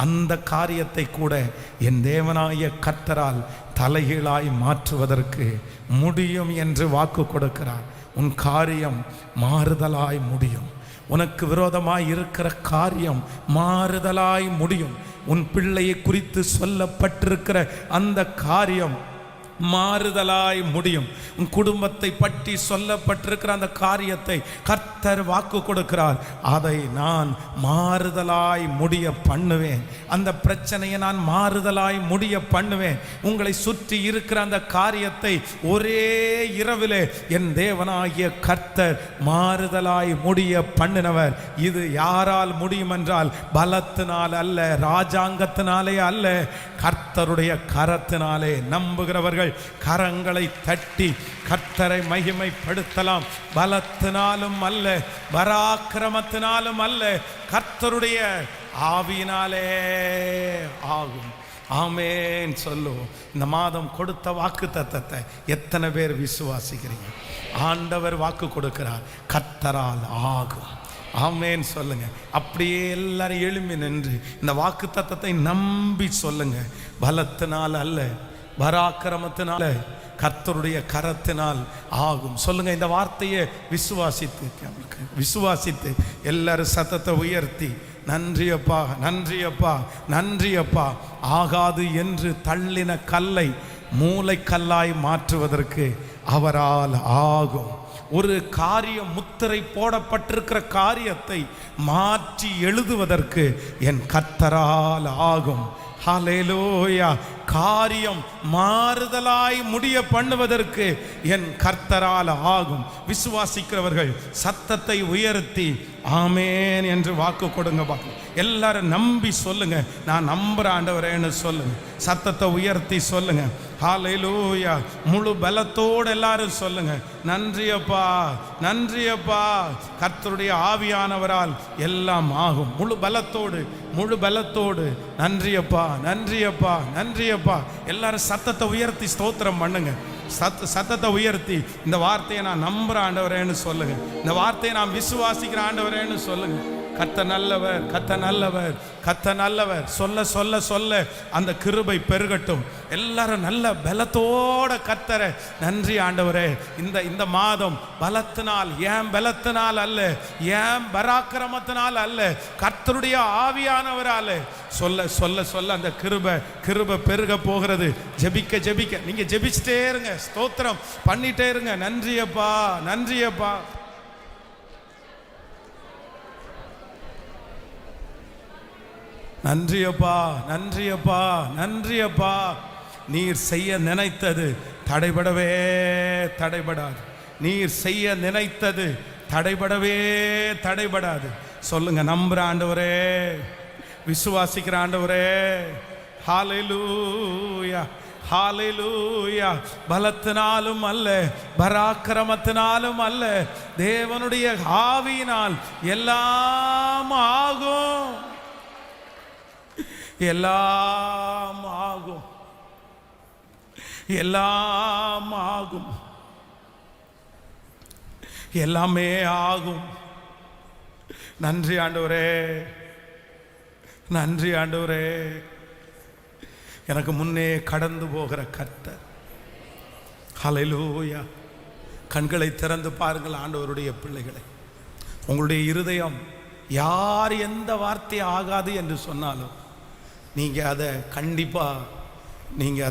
அந்த காரியத்தை கூட என் தேவனாய கர்த்தரால் தலைகீழாய் மாற்றுவதற்கு முடியும் என்று வாக்கு கொடுக்கிறார். உன் காரியம் மாறுதலாய் முடியும். உனக்கு விரோதமாய் இருக்கிற காரியம் மாறுதலாய் முடியும். உன் பிள்ளையை குறித்து சொல்லப்பட்டிருக்கிற அந்த காரியம் மாறுதலாய் முடியும். உன் குடும்பத்தை பற்றி சொல்லப்பட்டிருக்கிற அந்த காரியத்தை கர்த்தர் வாக்கு கொடுக்கிறார். அதை நான் மாறுதலாய் முடிய பண்ணுவேன். அந்த பிரச்சனையை நான் மாறுதலாய் முடிய பண்ணுவேன். உங்களை சுற்றி இருக்கிற அந்த காரியத்தை ஒரே இரவிலே என் தேவனாகிய கர்த்தர் மாறுதலாய் முடிய பண்ணினவர். இது யாரால் முடியும் என்றால் பலத்தினால் அல்ல, ராஜாங்கத்தினாலே அல்ல, கர்த்தருடைய கரத்தினாலே. நம்புகிறவர்கள் கரங்களை தட்டி கர்த்தரை மகிமைப்படுத்தலாம். பலத்தினாலும் அல்ல, பராக்கிரமத்தினாலும் அல்ல, கர்த்தருடைய ஆவியினாலே ஆகும். ஆமேன் சொல்லுவோம். இந்த மாதம் கொடுத்த வாக்கு தத்தத்தை எத்தனை பேர் விசுவாசிக்கிறீங்க? ஆண்டவர் வாக்கு கொடுக்கிறார், கர்த்தரால் ஆகும். ஆமேன் சொல்லுங்க. அப்படியே எல்லாரும் எழும்பி நின்று இந்த வாக்கு தத்தத்தை நம்பி சொல்லுங்க. பலத்தினால் அல்ல, பராக்கிரமத்தினால, கர்த்தருடைய கரத்தினால் ஆகும். சொல்லுங்க. இந்த வார்த்தையை விசுவாசித்து எல்லாரும் சத்தத்தை உயர்த்தி நன்றியப்பா, நன்றியப்பா, நன்றியப்பா. ஆகாது என்று தள்ளின கல்லை மூளைக்கல்லாய் மாற்றுவதற்கு அவரால் ஆகும். ஒரு காரியம் முத்திரை போடப்பட்டிருக்கிற காரியத்தை மாற்றி எழுதுவதற்கு என் கர்த்தரால் ஆகும். ஹல்லேலூயா. காரியம் மாறுதலாய் முடிய பண்ணுவதற்கு என் கர்த்தரால் ஆகும். விசுவாசிக்கிறவர்கள் சத்தத்தை உயர்த்தி ஆமேன் என்று வாக்கு கொடுங்க. பார்க்க எல்லாரும் நம்பி சொல்லுங்க. நான் நம்புற ஆண்டவரேன்னு சொல்லுங்க. சத்தத்தை உயர்த்தி சொல்லுங்க. ஹல்லேலூயா. முழு பலத்தோடு எல்லாரும் சொல்லுங்க. நன்றியப்பா, நன்றியப்பா. கர்த்தருடைய ஆவியானவரால் எல்லாம் ஆகும். முழு பலத்தோடு நன்றியப்பா, நன்றியப்பா, நன்றியப்பா. எல்லாரும் சத்தத்தை உயர்த்தி ஸ்தோத்திரம் பண்ணுங்க. சத்தத்தை உயர்த்தி இந்த வார்த்தையை நான் நம்புற ஆண்டவரேன்னு சொல்லுங்க. இந்த வார்த்தையை நான் விசுவாசிக்கிற ஆண்டவரேன்னு சொல்லுங்க. கர்த்தர் நல்லவர், கர்த்தர் நல்லவர், கர்த்தர் நல்லவர். சொல்ல சொல்ல சொல்ல அந்த கிருபை பெருகட்டும். எல்லாரும் நல்ல பலத்தோட கர்த்தரை நன்றி ஆண்டவரே. இந்த மாதம் பலத்தினால், ஏன் பலத்தினால் அல்ல, ஏன் பராக்கிரமத்தினால் அல்ல, கர்த்தருடைய ஆவியானவரால் சொல்ல சொல்ல சொல்ல அந்த கிருபை பெருக போகிறது. ஜெபிக்க ஜெபிக்க நீங்க ஜெபிச்சிட்டே இருங்க, ஸ்தோத்திரம் பண்ணிட்டே இருங்க. நன்றியப்பா, நன்றியப்பா. நன்றியப்பா, நன்றியப்பா, நன்றியப்பா. நீர் செய்ய நினைத்தது தடைபடவே தடைபடாது. நீர் செய்ய நினைத்தது தடைபடவே தடைபடாது. சொல்லுங்க, நம்புற ஆண்டவரே, விசுவாசிக்கிற ஆண்டவரே. ஹல்லேலூயா, ஹல்லேலூயா. பலத்தினாலும் அல்ல, பராக்கிரமத்தினாலும் அல்ல, தேவனுடைய ஆவியினால் எல்லாம் ஆகும், எல்லாம் ஆகும், எல்லாம் ஆகும், எல்லாமே ஆகும். நன்றி ஆண்டவரே, நன்றி ஆண்டவரே. எனக்கு முன்னே கடந்து போகிற கர்த்தர். ஹல்லேலூயா. கண்களை திறந்து பாருங்கள் ஆண்டவருடைய பிள்ளைகளை. உங்களுடைய இருதயம் யார் எந்த வார்த்தை ஆகாது என்று சொன்னாலும் நீங்கள் அதை கண்டிப்பாக நீங்கள்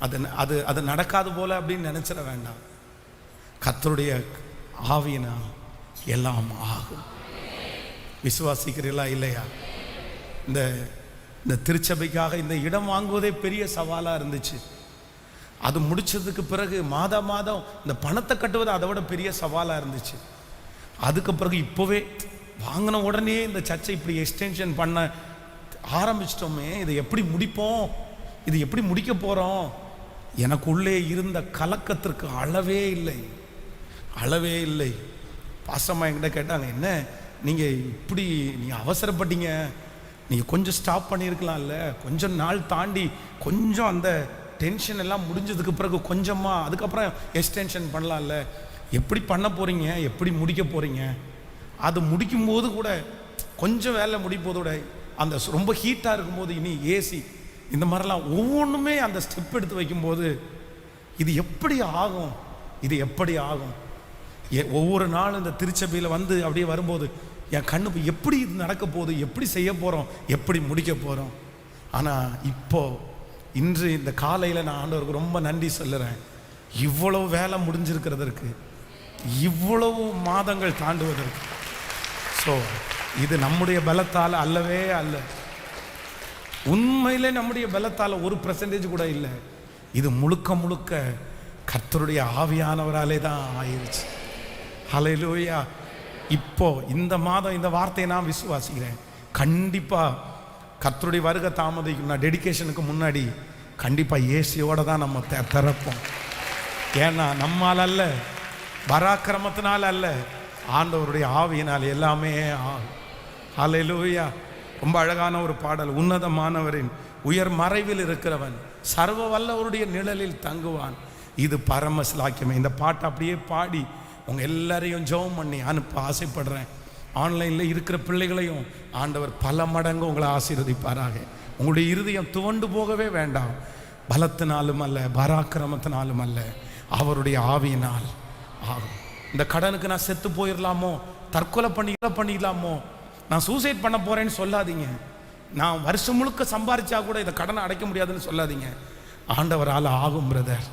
அதை அது அது நடக்காது போல அப்படின்னு நினச்சிட வேண்டாம். கர்த்தருடைய ஆவியினா எல்லாம் ஆகும். விசுவாசிக்கிறீர்களா இல்லையா? இந்த திருச்சபைக்காக இந்த இடம் வாங்குவதே பெரிய சவாலாக இருந்துச்சு. அது முடிச்சதுக்கு பிறகு மாதம் இந்த பணத்தை கட்டுவது அதை விட பெரிய சவாலாக இருந்துச்சு. அதுக்கு பிறகு இப்போவே வாங்கின உடனே இந்த சர்ச்சை இப்படி எக்ஸ்டென்ஷன் பண்ண ஆரம்பிச்சிட்டோமே, இதை எப்படி முடிப்போம், இது எப்படி முடிக்க போகிறோம்? எனக்குள்ளே இருந்த கலக்கத்திற்கு அளவே இல்லை, அளவே இல்லை. பாசமாக என்கிட்ட கேட்டாங்க, என்ன நீங்கள் இப்படி நீங்கள் அவசரப்பட்டீங்க, நீங்கள் கொஞ்சம் ஸ்டாப் பண்ணியிருக்கலாம்ல, கொஞ்சம் நாள் தாண்டி கொஞ்சம் அந்த டென்ஷன் எல்லாம் முடிஞ்சதுக்கு பிறகு கொஞ்சமாக அதுக்கப்புறம் எக்ஸ்டென்ஷன் பண்ணலாம்ல, எப்படி பண்ண போகிறீங்க, எப்படி முடிக்க போகிறீங்க? அது முடிக்கும்போது கூட கொஞ்சம் வேலை முடிப்போதோட அந்த ரொம்ப ஹீட்டாக இருக்கும்போது இனி ஏசி இந்த மாதிரிலாம் ஒவ்வொன்றுமே அந்த ஸ்டெப் எடுத்து வைக்கும்போது இது எப்படி ஆகும், இது எப்படி ஆகும்? ஒவ்வொரு நாளும் இந்த திருச்சபையில் வந்து அப்படியே வரும்போது என் கண்ணு எப்படி இது நடக்க போகுது, எப்படி செய்ய போகிறோம், எப்படி முடிக்க போகிறோம். ஆனால் இன்று இந்த காலையில் நான் ஆண்டவருக்கு ரொம்ப நன்றி சொல்லுறேன். இவ்வளவு வேலை முடிஞ்சிருக்கிறதற்கு, இவ்வளவு மாதங்கள் தாண்டுவதற்கு. ஸோ இது நம்முடைய பலத்தால் அல்லவே அல்ல, உண்மையிலே நம்முடைய பலத்தால் 1% கூட இல்லை. இது முழுக்க முழுக்க கர்த்தருடைய ஆவியானவராலே தான் ஆயிருச்சு. ஹல்லேலூயா. இப்போ இந்த மாதம் இந்த வார்த்தையை நான் விசுவாசிக்கிறேன். கண்டிப்பாக கர்த்தருடைய வருகை தாமதிக்கும். நான் டெடிகேஷனுக்கு முன்னாடி கண்டிப்பாக ஏசியோட தான் நம்ம திறப்போம். ஏன்னா நம்மால் அல்ல, பராக்கிரமத்தினால் அல்ல, ஆண்டவருடைய ஆவியினால் எல்லாமே ஆகும். ஹல்லேலூயா. ரொம்ப அழகான ஒரு பாடல். உன்னதமானவரின் உயர் மறைவில் இருக்கிறவன் சர்வ வல்லவருடைய நிழலில் தங்குவான், இது பரமஸ்லாக்கியமே. இந்த பாட்டை அப்படியே பாடி உங்கள் எல்லாரையும் ஜெபம் பண்ணி அனுப்ப ஆசைப்படுறேன். ஆன்லைனில் இருக்கிற பிள்ளைகளையும் ஆண்டவர் பல மடங்கு உங்களை ஆசீர்வதிப்பாராக. உங்களுடைய இருதயம் துவண்டு போகவே வேண்டாம். பலத்தினாலும் அல்ல, பராக்கிரமத்தினாலும் அல்ல, அவருடைய ஆவியினால் ஆகும். இந்த கடனுக்கு நான் செத்து போயிடலாமோ, தற்கொலை பண்ணிடலாமோ, நான் சூசைட் பண்ண போகிறேன்னு சொல்லாதீங்க. நான் வருஷம் முழுக்க சம்பாரிச்சா கூட இதை கடனை அடைக்க முடியாதுன்னு சொல்லாதீங்க. ஆண்டவரால் ஆகும் பிரதர்,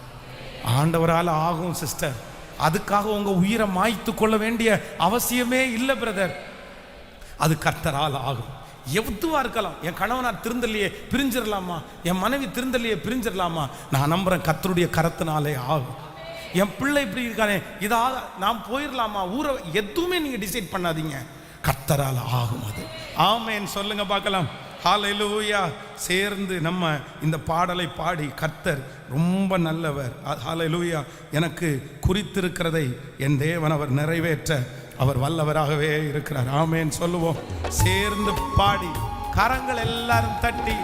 ஆண்டவரால் ஆகும் சிஸ்டர். அதுக்காக உங்கள் உயிரை மாய்த்து கொள்ள வேண்டிய அவசியமே இல்லை பிரதர். அது கர்த்தரால் ஆகும். எவ்வளவா இருக்கலாம். என் கணவனார் திருந்தலையே பிரிஞ்சிடலாமா, என் மனைவி திருந்தலையே பிரிஞ்சிடலாமா, நான் நம்புகிறேன் கர்த்தருடைய கரத்தினாலே ஆகும். என் பிள்ளை இப்படி இருக்கானே, இதாக நான் போயிடலாமா, ஊரை எதுவுமே நீங்கள் டிசைட் பண்ணாதீங்க, கர்த்தரால் ஆகும் அது. ஆமென் சொல்லுங்க பார்க்கலாம். ஹல்லேலூயா. சேர்ந்து நம்ம இந்த பாடலை பாடி, கர்த்தர் ரொம்ப நல்லவர், ஹல்லேலூயா, எனக்கு குறித்திருக்கிறதை என் தேவன் அவர் நிறைவேற்ற அவர் வல்லவராகவே இருக்கிறார். ஆமென் சொல்லுவோம். சேர்ந்து பாடி கரங்கள் எல்லாரும் தட்டி,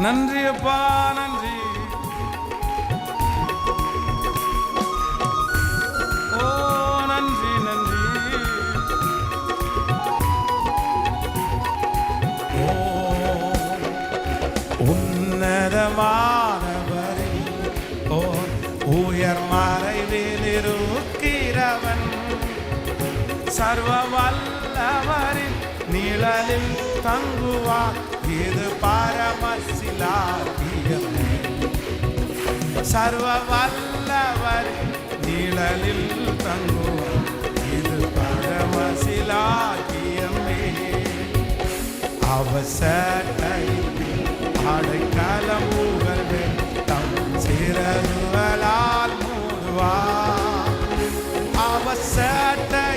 நன்றி அப்பா, நன்றி. ஓ நன்றி, நன்றி. உன்னதமானவரின் ஓர் உயர் மறைவில் இருக்கிறவன் சர்வ வல்லவரின் நிழலில் தங்குவார் இது பரமசிலாக்கியம் சர்வ வல்லவரின் நிழலில் தங்குவார் இது பரமசிலாக்கியமே அவசட்டை அடைக்கலம் புகழ்வேன் தம் சிறகுகளால் மூடுவார் அவசட்டை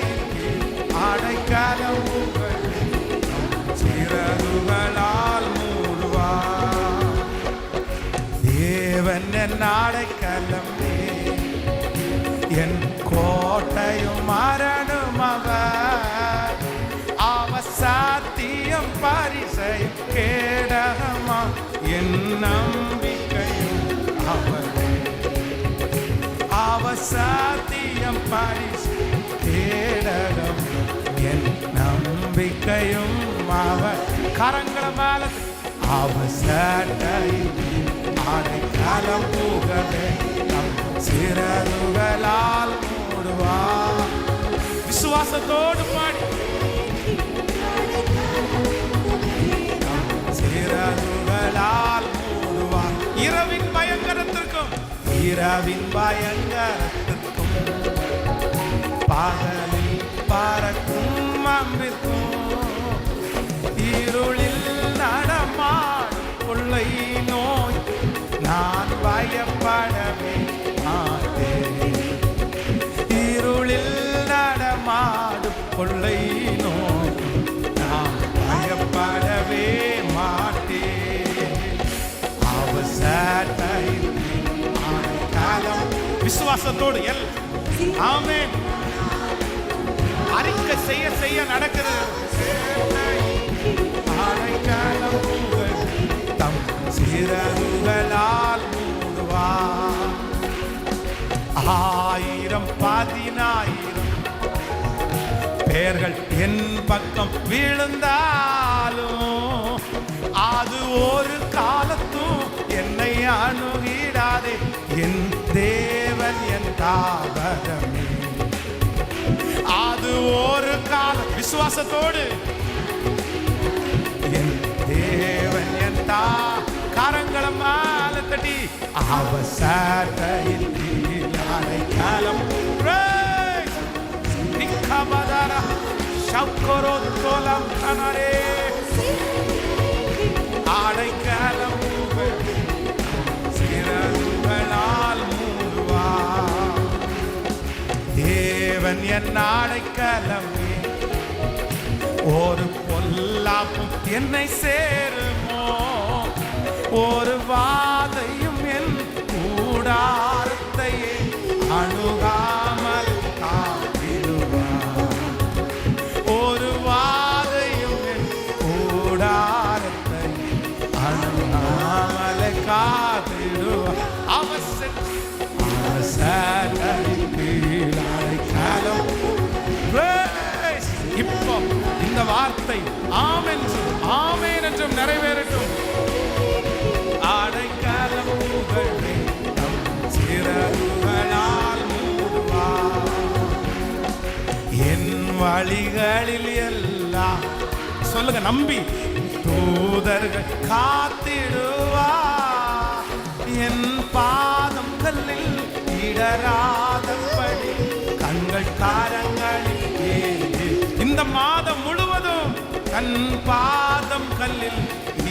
அடைக்கலம் புகழ்வேன் தம் சிறகுகளால் மூடுவார் தேவன் என் அடைக்கலமே என் கோட்டையும் மரணும் அவர் அவசாத்தியம் பரிசையும் கேடகமா என் நம்பிக்கையும் அவரே அவசாத்தியம் பரிசு கேடகம் என் நம்பிக்கையும் அவர் கரங்களை மேல அவசட்டை அடைக்கலம் புகவே நம் சிறகுகளால் மூடுவார் விசுவாசத்தோடு பாடி சிறகுகளால் மூடுவார் இரவின் பயங்கரத்திற்கும் பகலில் பறக்கும் அம்பிற்கும் இருளில் நடமாடும் கொள்ளை நோய் நான் பயப்படவே மாட்டேன் இருளில் நடமாடும் கொள்ளை நோய் நான் பயப்படவே மாட்டேன் அவசட்டை காலம் விசுவாசத்தோடு ஆமென் அறிக்கை செய்ய செய்ய நடக்கிறது அடைக்கலம் தம் சிறகுகளால் மூடுவார் 1000 பேர்கள் என் பக்கம் விழுந்தாலும் அது ஒரு காலத்தும் என்னை அணுகிடாதே என் தேவன் என் தாவரமே அது ஒரு காலம் விசுவாசத்தோடு என் தேவன் என் கரங்களை மேல தட்டி அவசட்டையில் அடைக்கலம் நிக்கபதரா ஷக்கரோ தோலம் தனரே அடைக்கலம் சிறகுகளால் மூடுவார் தேவன் என் அடைக்கலமே ஒரு பொல்லாப்பும் என்னை சேருமோ ஒரு வாதையும் என் கூடாரத்தையே அணுகாமல் காத்திடுவார் ஒரு வாதையும் என் கூடாரத்தை அணுகாமல் காத்திடுவார் இப்போ இந்த வார்த்தை ஆமென் ஆமென் என்றும் நிறைவேறட்டும் அடைக்கலம் புகழ்வே தம் சிறகுகளால் மூடுவார் என் வழிகளில் எல்லாம் சொல்லுங்க நம்பி தூதர்கள் காத்திடுவார் என் பாதம் கல்லில் இடராதபடி கண்கள் காரங்களில் ஏந்தி இந்த மாதம் முழுவதும் கண் பாதம் கல்லில்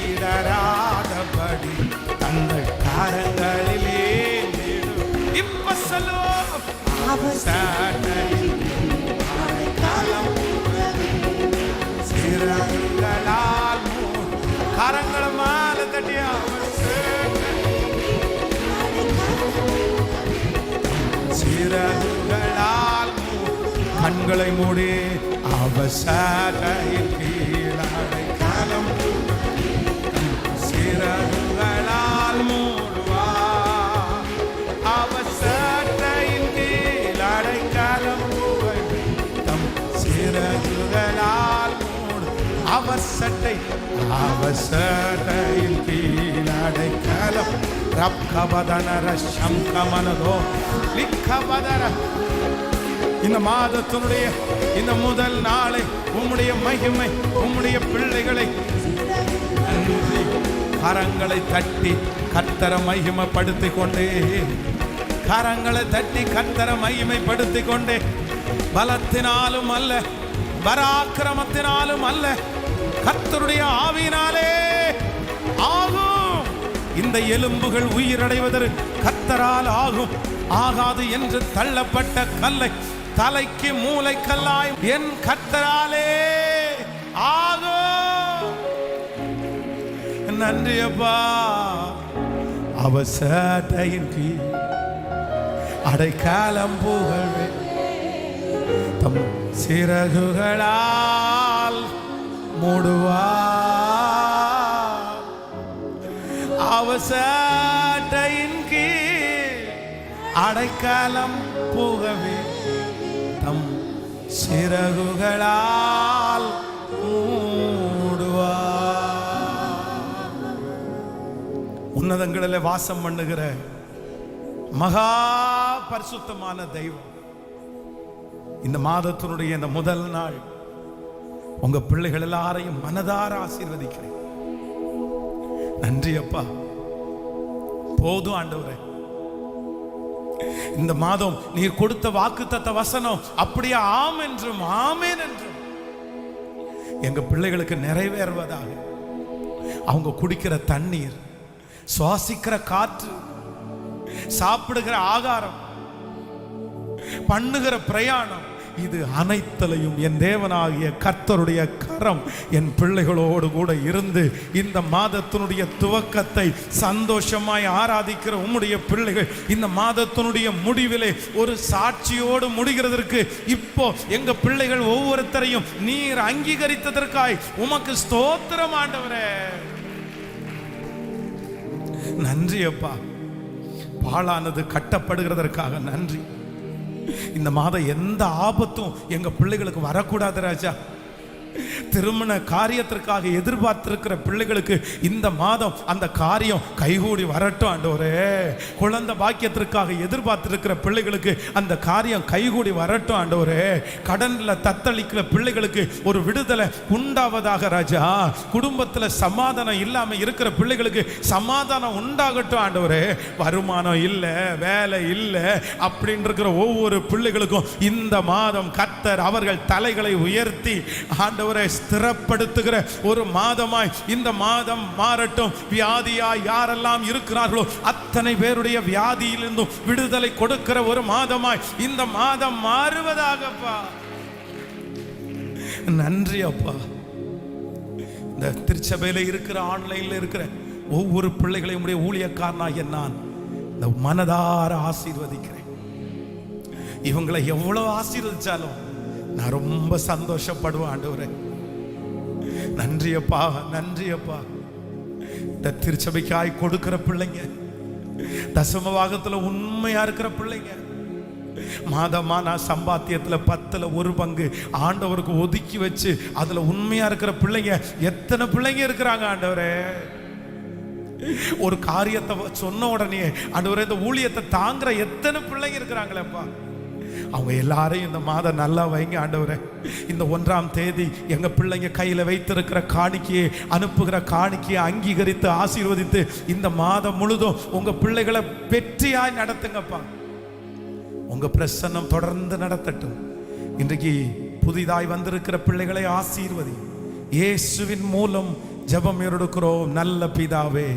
இடராதபடி கண்கள் காரங்களில் ஏந்திடும் இப்ப சொல்லுவோம் சிறகுகளால் கரங்களை மேல தட்டியா சிறகுகளால் கண்களை மூடி அவசட்டையில் அடைக்கலம் சிறகுகளால் மூடுவார் அவசட்டையின் கீழ் அடைக்கலம் தம் சிறகுகளால் மூடு அவர் சட்டையின் கீழ் அடைக்கலம். ரப்கபதனர சம்கமனதோ லிக்கபதர. இந்த மாதத்தினுடைய இந்த முதல் நாளை உம்முடைய மகிமை, உம்முடைய பிள்ளைகளை கரங்களை தட்டி கர்த்தரை மகிமைப்படுத்திக் கொண்டே, கரங்களை தட்டி கர்த்தரை மகிமைப்படுத்திக் கொண்டே, பலத்தினாலும் அல்ல, பராக்கிரமத்தினாலும் அல்ல, கர்த்தருடைய ஆவியினாலே ஆகும். இந்த எலும்புகள் உயிரடைவதற்கு கர்த்தரால் ஆகும். ஆகாது என்று தள்ளப்பட்ட கல்லை தலைக்கு மூளைக்கல்லாய் என் கர்த்தராலே ஆகும். நன்றி அப்பா. அவசட்டையின் கீழ் அடைக்காலம் புகழ்வே, தம் சிறகுகளால் மூடுவார். அவசட்டையின் கீழ் அடைக்காலம் புகவே, தம் சிறகுகளால் மூடுவார். உன்னதங்களில் வாசம் பண்ணுகிற மகா பரிசுத்தமான தெய்வம், இந்த மாதத்தினுடைய இந்த முதல் நாள் உங்க பிள்ளைகள் எல்லாரையும் மனதார ஆசீர்வதிக்கிறேன். நன்றி அப்பா. போதும் ஆண்டவரே, இந்த மாதம் நீர் கொடுத்த வாக்குத்தத்த வசனம் அப்படியே ஆம் என்றும் ஆமேன் என்றும் எங்க பிள்ளைகளுக்கு நிறைவேறுவதாக. அவங்க குடிக்கிற தண்ணீர், சுவாசிக்கிற காற்று, சாப்பிடுகிற ஆகாரம், பண்ணுகிற பிரயாணம், இது அனைத்திலையும் என் தேவனாகிய கர்த்தருடைய கரம் என் பிள்ளைகளோடு கூட இருந்து இந்த மாதத்தினுடைய துவக்கத்தை சந்தோஷமாய் ஆராதிக்கிற உம்முடைய பிள்ளைகள் இந்த மாதத்தினுடைய முடிவிலே ஒரு சாட்சியோடு முடிகிறதற்கு இப்போ எங்க பிள்ளைகள் ஒவ்வொருத்தரையும் நீர் அங்கீகரித்ததற்காய் உமக்கு ஸ்தோத்திரம் ஆண்டவரே. நன்றி அப்பா. பாழானது கட்டப்படுகிறதற்காக நன்றி. இந்த மாதம் எந்த ஆபத்தும் எங்க பிள்ளைகளுக்கு வரக்கூடாது ராஜா. திருமண காரியத்திற்காக எதிர்பார்த்திருக்கிற பிள்ளைகளுக்கு இந்த மாதம் அந்த காரியம் கைகூடி வரட்டும் ஆண்டவரே. குழந்தை பாக்கியத்திற்காக எதிர்பார்த்திருக்கிற பிள்ளைகளுக்கு அந்த காரியம் கைகூடி வரட்டும் ஆண்டவரே. கடன்ல தத்தளிக்கிற பிள்ளைகளுக்கு ஒரு விடுதலை உண்டாவதாக ராஜா. குடும்பத்தில் சமாதானம் இல்லாம இருக்கிற பிள்ளைகளுக்கு சமாதானம் உண்டாகட்டும் ஆண்டவரே. வருமானம் இல்லை, வேலை இல்லை அப்படின்னு இருக்கிற ஒவ்வொரு பிள்ளைகளுக்கும் இந்த மாதம் கர்த்தர் அவர்கள் தலைகளை உயர்த்தி ஆண்டவரே ஸ்திரப்படுத்துகிற ஒரு மாதமாய் இந்த மாதம் மாறட்டும். வியாதியாய் யாரெல்லாம் இருக்கிறார்களோ அத்தனை பேருடைய வியாதியிலிருந்தும் விடுதலை கொடுக்கிற ஒரு மாதமாய் இந்த மாதம் மாறுவதாகப்பா. நன்றி அப்பா. இந்த திருச்சபையில இருக்கிற, ஆன்லைன்ல இருக்கிற ஒவ்வொரு பிள்ளைகளையும் உடைய ஊழியக்காரனாகிய நான் இந்த மனதார ஆசீர்வதிக்கிறேன். இவங்களை எவ்வளவு ஆசீர்வதிச்சாலும் நான் ரொம்ப சந்தோஷப்படுவேன் ஆண்டவரே. நன்றி அப்பா, நன்றி அப்பா. இந்த திருச்சபைக்காய் கொடுக்கிற பிள்ளைங்க, தசம பாகத்துல உண்மையா இருக்கிற பிள்ளைங்க, மாதமான சம்பாத்தியத்துல 10ல் 1 பங்கு ஆண்டவருக்கு ஒதுக்கி வச்சு அதுல உண்மையா இருக்கிற பிள்ளைங்க எத்தனை பிள்ளைங்க இருக்கிறாங்க ஆண்டவரே. ஒரு காரியத்தை சொன்ன உடனே ஆண்டவரே இந்த ஊழியத்தை தாங்குற எத்தனை பிள்ளைங்க இருக்கிறாங்களேப்பா. அவங்க எல்லாரையும் இந்த மாதம் நல்லா வைங்க ஆண்டவரே. இந்த 1ஆம் தேதி எங்க பிள்ளைங்க கையில வைத்திருக்கிற காணிக்கையை, அனுப்புகிற காணிக்கையை அங்கீகரித்து ஆசீர்வதித்து இந்த மாதம் முழுதும் உங்க பிள்ளைகளை வெற்றியாய் நடத்துங்கப்பா. உங்க பிரசன்னம் தொடர்ந்து நடத்தட்டும். இன்றைக்கு புதிதாய் வந்திருக்கிற பிள்ளைகளை ஆசீர்வதி. இயேசுவின் மூலம் ஜெபம் எடுக்கிறோம் நல்ல பிதாவே.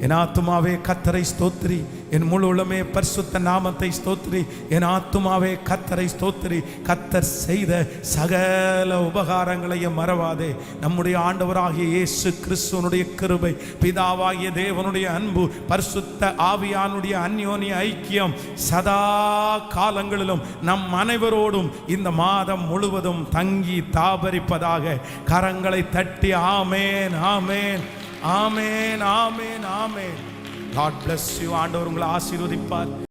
என் ஆத்துமாவே கர்த்தரை ஸ்தோத்திரி, என் முழு உள்ளமே பரிசுத்த நாமத்தை ஸ்தோத்திரி. என் ஆத்துமாவே கர்த்தரை ஸ்தோத்திரி. கர்த்தர் செய்த சகல உபகாரங்களையும் மறவாதே. நம்முடைய ஆண்டவராகிய இயேசு கிறிஸ்துவனுடைய கிருபை, பிதாவாகிய தேவனுடைய அன்பு, பரிசுத்த ஆவியானுடைய அந்யோன்ய ஐக்கியம் சதா காலங்களிலும் நம் அனைவரோடும் இந்த மாதம் முழுவதும் தங்கி தாபரிப்பதாக. கரங்களை தட்டி ஆமேன், ஆமேன், ஆமேன், ஆமேன், ஆமேன். God bless you. ஆண்டவர் உங்களை ஆசீர்வதிப்பார்.